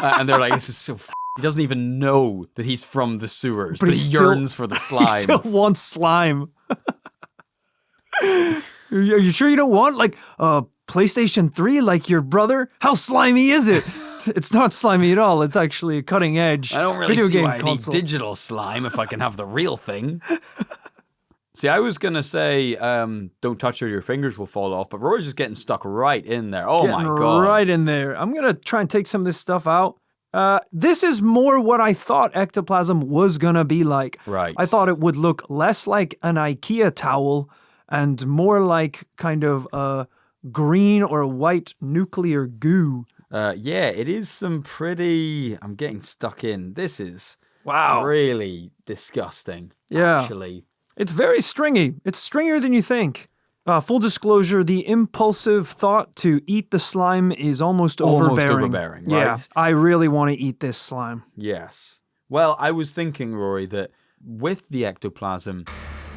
and they're like, this is so. He doesn't even know that he's from the sewers, but he yearns for the slime. He still wants slime. Are you sure you don't want PlayStation 3 like your brother? How slimy is it? It's not slimy at all. It's actually a cutting edge. I don't really video see game why console. I need digital slime if I can have the real thing. See, I was gonna say, don't touch it or your fingers will fall off, but Rory's just getting stuck right in there. Oh my God. Right in there. I'm gonna try and take some of this stuff out. This is more what I thought ectoplasm was gonna be like. Right. I thought it would look less like an IKEA towel and more like kind of a green or white nuclear goo. Yeah, it is some pretty. I'm getting stuck in. This is wow, really disgusting. Yeah, actually, it's very stringy. It's stringier than you think. Full disclosure: the impulsive thought to eat the slime is almost overbearing. Right? Yeah, I really want to eat this slime. Yes. Well, I was thinking, Rory, that with the ectoplasm,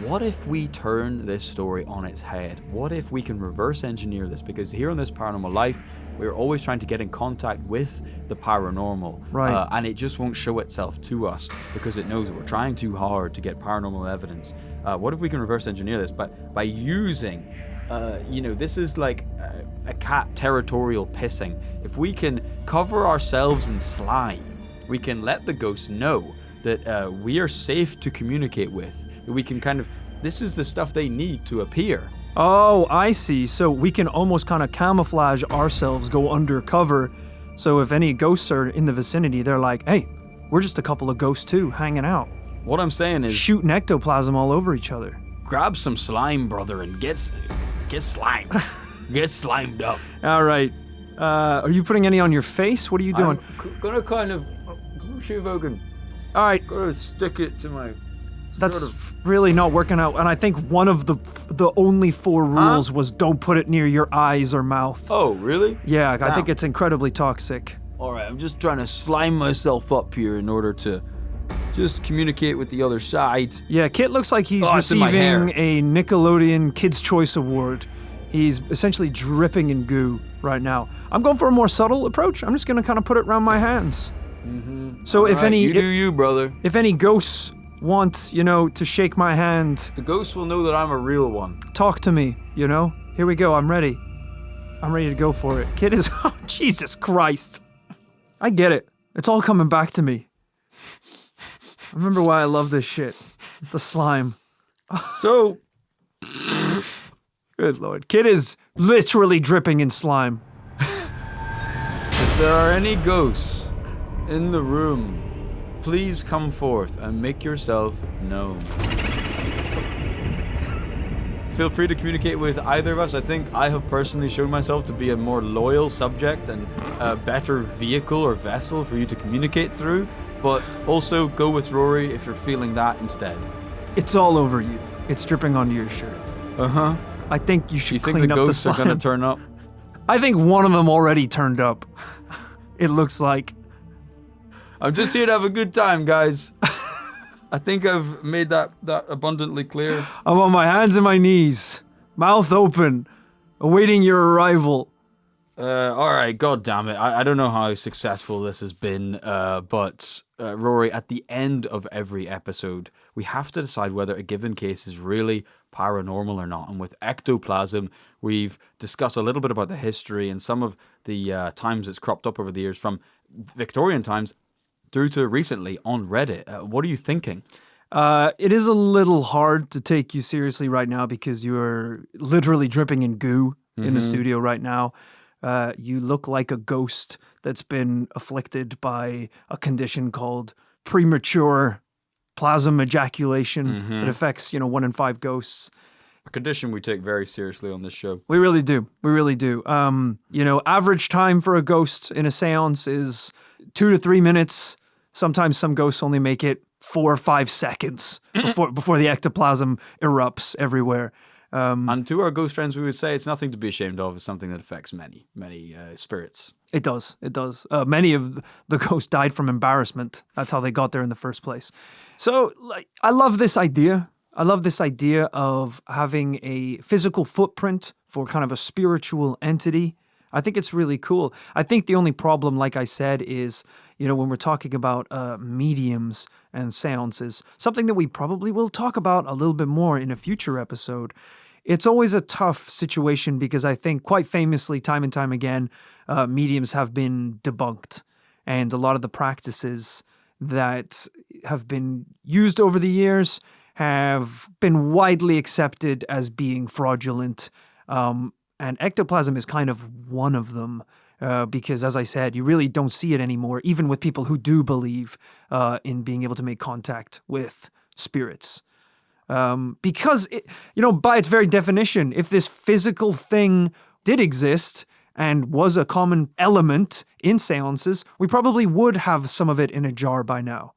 what if we turn this story on its head? What if we can reverse engineer this? Because here on This Paranormal Life, we're always trying to get in contact with the paranormal. Right. And it just won't show itself to us because it knows that we're trying too hard to get paranormal evidence. What if we can reverse engineer this by using, this is like a cat territorial pissing, if we can cover ourselves in slime, we can let the ghosts know that we are safe to communicate with. That we can this is the stuff they need to appear. Oh, I see. So we can almost kind of camouflage ourselves, go undercover. So if any ghosts are in the vicinity, they're like, hey, we're just a couple of ghosts too, hanging out. What I'm saying is... shooting ectoplasm all over each other. Grab some slime, brother, and get slimed. Get slimed up. All right. Are you putting any on your face? What are you doing? I'm gonna kind of... see if I can... All right. Gonna stick it to my... That's really not working out. And I think one of the only 4 rules was don't put it near your eyes or mouth. Oh, really? Yeah, I think it's incredibly toxic. All right, I'm just trying to slime myself up here in order to just communicate with the other side. Yeah, Kit looks like he's receiving a Nickelodeon Kids' Choice Award. He's essentially dripping in goo right now. I'm going for a more subtle approach. I'm just going to kind of put it around my hands. Mm-hmm. So if any... you do you, brother. If any ghosts want, to shake my hand... the ghosts will know that I'm a real one. Talk to me, Here we go, I'm ready. I'm ready to go for it. Kit is... oh, Jesus Christ. I get it. It's all coming back to me. I remember why I love this shit. The slime. So... good Lord. Kit is literally dripping in slime. If there are any ghosts in the room, please come forth and make yourself known. Feel free to communicate with either of us. I think I have personally shown myself to be a more loyal subject and a better vehicle or vessel for you to communicate through. But also go with Rory if you're feeling that instead. It's all over you. It's dripping onto your shirt. Uh-huh. I think you should clean up the slime. You think the ghosts are going to turn up? I think one of them already turned up. It looks like. I'm just here to have a good time, guys. I think I've made that abundantly clear. I'm on my hands and my knees, mouth open, awaiting your arrival. All right, God damn it. I don't know how successful this has been, but Rory, at the end of every episode, we have to decide whether a given case is really paranormal or not. And with Ectoplasm, we've discussed a little bit about the history and some of the times it's cropped up over the years from Victorian times through to recently on Reddit. What are you thinking? It is a little hard to take you seriously right now because you are literally dripping in goo in the studio right now. You look like a ghost that's been afflicted by a condition called premature plasm ejaculation that affects, 1 in 5 ghosts. A condition we take very seriously on this show. We really do. We really do. Average time for a ghost in a seance is 2 to 3 minutes. Sometimes some ghosts only make it 4 or 5 seconds before the ectoplasm erupts everywhere. And to our ghost friends, we would say it's nothing to be ashamed of. It's something that affects many spirits. It does. It does. Many of the ghosts died from embarrassment. That's how they got there in the first place. So, I love this idea. I love this idea of having a physical footprint for kind of a spiritual entity. I think it's really cool. I think the only problem, like I said, is, when we're talking about mediums and seances, something that we probably will talk about a little bit more in a future episode. It's always a tough situation because I think quite famously, time and time again, mediums have been debunked. And a lot of the practices that have been used over the years have been widely accepted as being fraudulent. And ectoplasm is kind of one of them because, as I said, you really don't see it anymore, even with people who do believe in being able to make contact with spirits. Because, by its very definition, if this physical thing did exist and was a common element in seances, we probably would have some of it in a jar by now.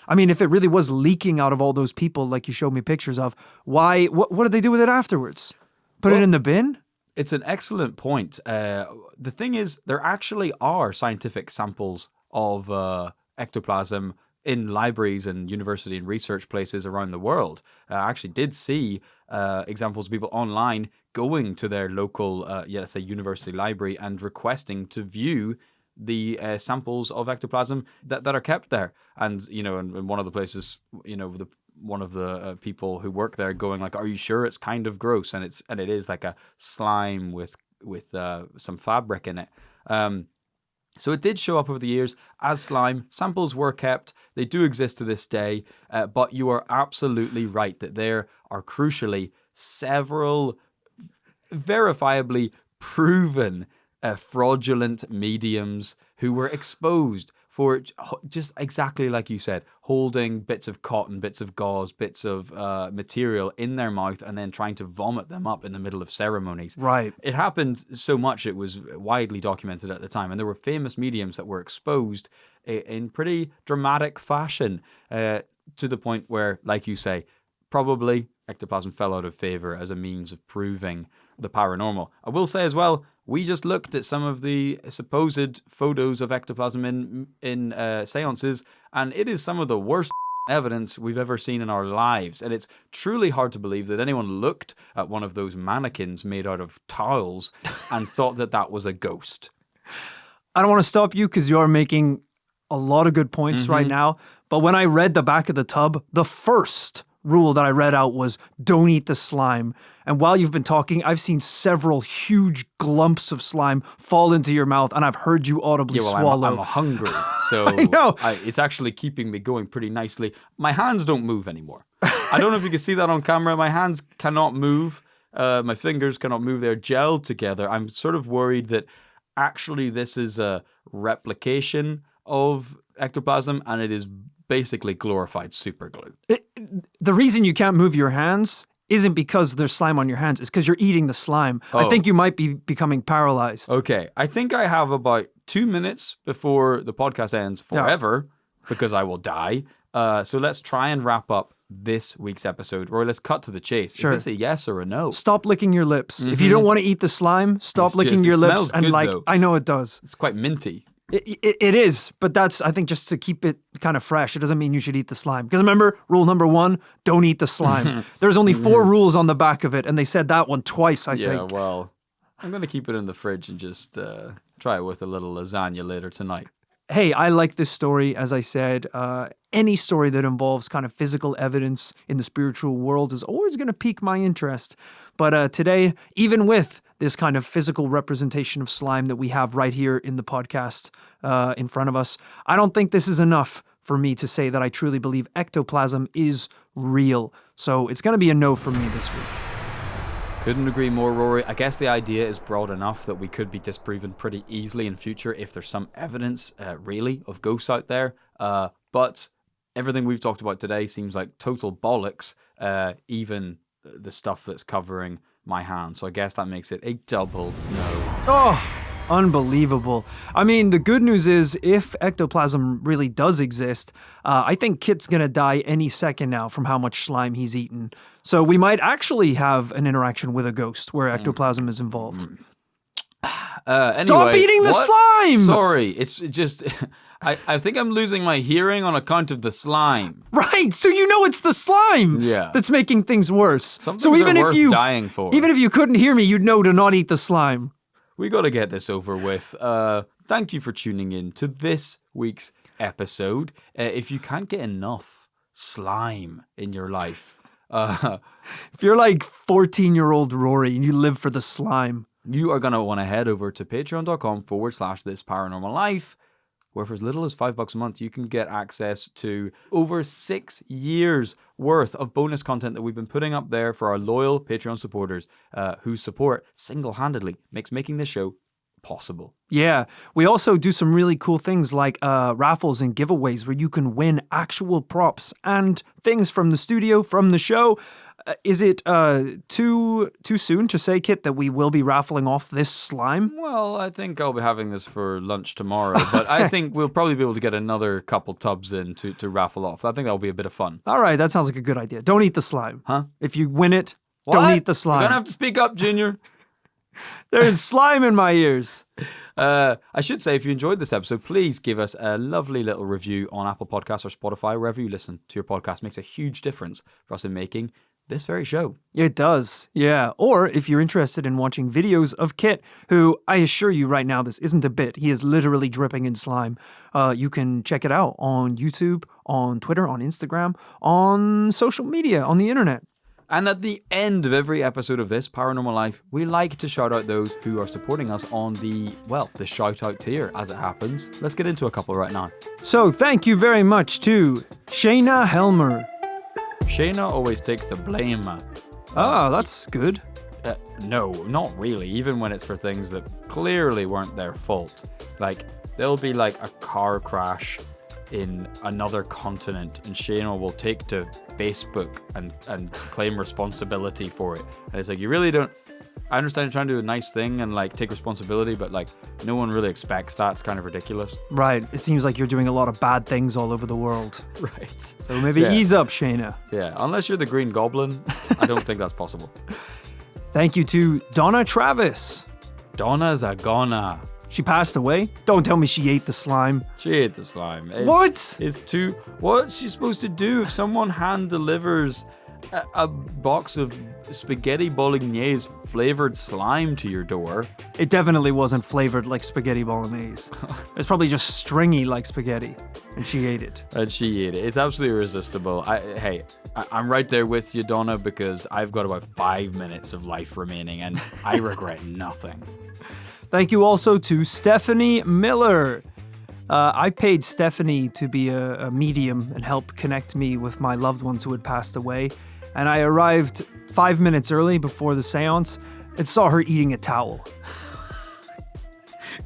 I mean, if it really was leaking out of all those people like you showed me pictures of, what did they do with it afterwards? Put it in the bin? It's an excellent point. The thing is, there actually are scientific samples of ectoplasm in libraries and university and research places around the world. I actually did see examples of people online going to their local, let's say, university library and requesting to view the samples of ectoplasm that are kept there. And, in one of the places, one of the people who work there going like, are you sure it's kind of gross? And it is like a slime with some fabric in it. So it did show up over the years as slime. Samples were kept. They do exist to this day. But you are absolutely right that there are crucially several verifiably proven fraudulent mediums who were exposed for just exactly like you said, holding bits of cotton, bits of gauze, bits of material in their mouth and then trying to vomit them up in the middle of ceremonies. Right. It happened so much, it was widely documented at the time. And there were famous mediums that were exposed in pretty dramatic fashion to the point where, like you say, probably ectoplasm fell out of favor as a means of proving the paranormal. I will say as well, we just looked at some of the supposed photos of ectoplasm in seances, and it is some of the worst evidence we've ever seen in our lives. And it's truly hard to believe that anyone looked at one of those mannequins made out of towels and thought that that was a ghost. I don't want to stop you because you're making a lot of good points right now. But when I read the back of the tub, the first rule that I read out was don't eat the slime. And while you've been talking, I've seen several huge glumps of slime fall into your mouth, and I've heard you audibly swallow. I'm hungry, so I know. It's actually keeping me going pretty nicely. My hands don't move anymore. I don't know if you can see that on camera. My hands cannot move. My fingers cannot move. They're gelled together. I'm sort of worried that actually this is a replication of ectoplasm, and it is basically glorified super glue. The reason you can't move your hands isn't because there's slime on your hands. It's because you're eating the slime. Oh. I think you might be becoming paralyzed. Okay, I think I have about 2 minutes before the podcast ends forever because I will die. So let's try and wrap up this week's episode. Roy, let's cut to the chase. Sure. Is this a yes or a no? Stop licking your lips. If you don't want to eat the slime, stop licking your it lips. smells And good, like, though. I know it does. It's quite minty. It is, but that's, I think, just to keep it kind of fresh. It doesn't mean you should eat the slime. Because remember, rule number 1, don't eat the slime. There's only 4 rules on the back of it, and they said that one twice, I think. Yeah, well, I'm going to keep it in the fridge and just try it with a little lasagna later tonight. Hey, I like this story, as I said. Any story that involves kind of physical evidence in the spiritual world is always going to pique my interest. But today, even with this kind of physical representation of slime that we have right here in the podcast in front of us, I don't think this is enough for me to say that I truly believe ectoplasm is real. So it's going to be a no from me this week. Couldn't agree more, Rory. I guess the idea is broad enough that we could be disproven pretty easily in future if there's some evidence, really, of ghosts out there. But everything we've talked about today seems like total bollocks, even the stuff that's covering my hand. So I guess that makes it a double no. Oh, unbelievable. I mean, the good news is if ectoplasm really does exist, I think Kit's going to die any second now from how much slime he's eaten. So we might actually have an interaction with a ghost where ectoplasm is involved. Stop eating the slime! Sorry, it's just... I think I'm losing my hearing on account of the slime. Right, so you know it's the slime that's making things worse. Some so things even are if worth you dying for. Even if you couldn't hear me, you'd know to not eat the slime. We got to get this over with. Thank you for tuning in to this week's episode. If you can't get enough slime in your life, if you're like 14-year-old Rory and you live for the slime, you are going to want to head over to patreon.com/thisparanormallife, where for as little as $5 a month, you can get access to over 6 years worth of bonus content that we've been putting up there for our loyal Patreon supporters whose support single-handedly makes making this show possible. Yeah, we also do some really cool things like raffles and giveaways where you can win actual props and things from the studio, from the show. Is it too soon to say, Kit, that we will be raffling off this slime? Well, I think I'll be having this for lunch tomorrow, but I think we'll probably be able to get another couple tubs in to raffle off. I think that'll be a bit of fun. All right, that sounds like a good idea. Don't eat the slime. Huh? If you win it, don't eat the slime. You're going to have to speak up, Junior. There's slime in my ears. I should say, if you enjoyed this episode, please give us a lovely little review on Apple Podcasts or Spotify, wherever you listen to your podcast. It makes a huge difference for us in making this very show. It does, yeah. Or if you're interested in watching videos of Kit, who I assure you right now, this isn't a bit. He is literally dripping in slime. You can check it out on YouTube, on Twitter, on Instagram, on social media, on the internet. And at the end of every episode of this Paranormal Life, we like to shout out those who are supporting us on the shout out tier as it happens. Let's get into a couple right now. So thank you very much to Shayna Helmer. Shayna always takes the blame. That's good. No, not really. Even when it's for things that clearly weren't their fault. Like, there'll be like a car crash in another continent and Shayna will take to Facebook and claim responsibility for it. And it's like, you really don't... I understand you're trying to do a nice thing and like take responsibility, but like no one really expects that. It's kind of ridiculous. Right. It seems like you're doing a lot of bad things all over the world. Right. So maybe ease up, Shayna. Yeah, unless you're the Green Goblin, I don't think that's possible. Thank you to Donna Travis. Donna's a goner. She passed away. Don't tell me she ate the slime. She ate the slime. What? What's she supposed to do if someone hand delivers a box of spaghetti bolognese flavored slime to your door? It definitely wasn't flavored like spaghetti bolognese. It's probably just stringy like spaghetti. And she ate it. It's absolutely irresistible. I'm right there with you, Donna, because I've got about 5 minutes of life remaining and I regret nothing. Thank you also to Stephanie Miller. I paid Stephanie to be a medium and help connect me with my loved ones who had passed away. And I arrived 5 minutes early before the seance and saw her eating a towel.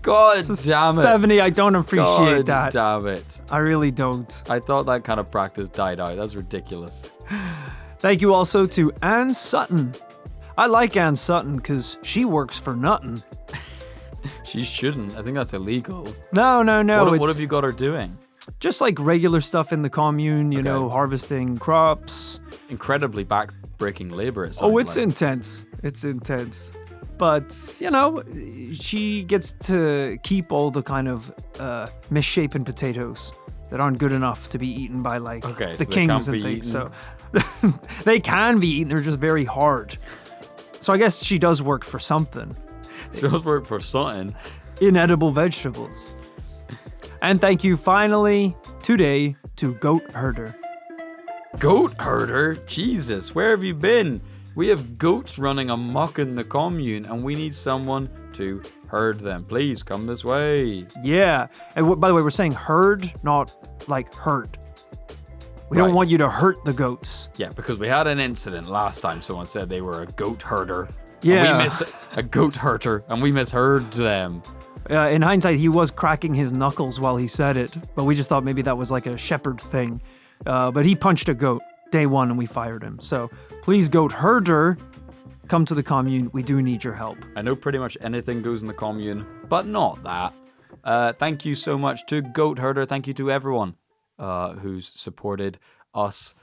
God damn it. Stephanie, I don't appreciate God that. damn it. I really don't. I thought that kind of practice died out. That's ridiculous. Thank you also to Ann Sutton. I like Ann Sutton because she works for nothing. She shouldn't. I think that's illegal. No. What have you got her doing? Just like regular stuff in the commune, you know, harvesting crops. Incredibly back-breaking labor, it sounds it's intense. It's intense. But, you know, she gets to keep all the kind of misshapen potatoes that aren't good enough to be eeten by, like, the kings and things. So they can be eaten, they're just very hard. So I guess she does work for something. She does work for something. Inedible vegetables. And thank you finally today to Goat Herder. Goat Herder? Jesus, where have you been? We have goats running amok in the commune and we need someone to herd them. Please come this way. Yeah. And by the way, we're saying herd, not like hurt. We don't want you to hurt the goats. Yeah, because we had an incident last time. Someone said they were a goat herder. Yeah. And we a goat herder and we misheard them. In hindsight, he was cracking his knuckles while he said it, but we just thought maybe that was like a shepherd thing. But he punched a goat day one and we fired him. So please, Goat Herder, come to the commune. We do need your help. I know pretty much anything goes in the commune, but not that. Thank you so much to Goat Herder. Thank you to everyone who's supported us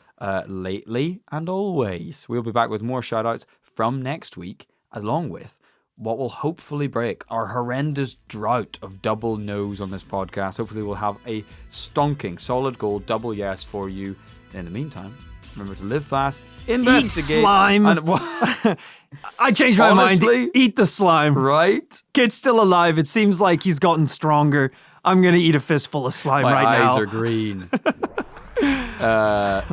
lately and always. We'll be back with more shout-outs from next week, along with what will hopefully break our horrendous drought of double no's on this podcast. Hopefully we'll have a stonking, solid gold double yes for you. In the meantime, remember to live fast, investigate. Eat slime. I changed my mind. Eat the slime. Right? Kid's still alive. It seems like he's gotten stronger. I'm going to eat a fistful of slime my right now. My eyes are green.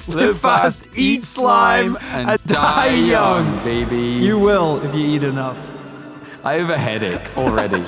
Live fast, eat slime, and die young, baby. You will if you eat enough. I have a headache already.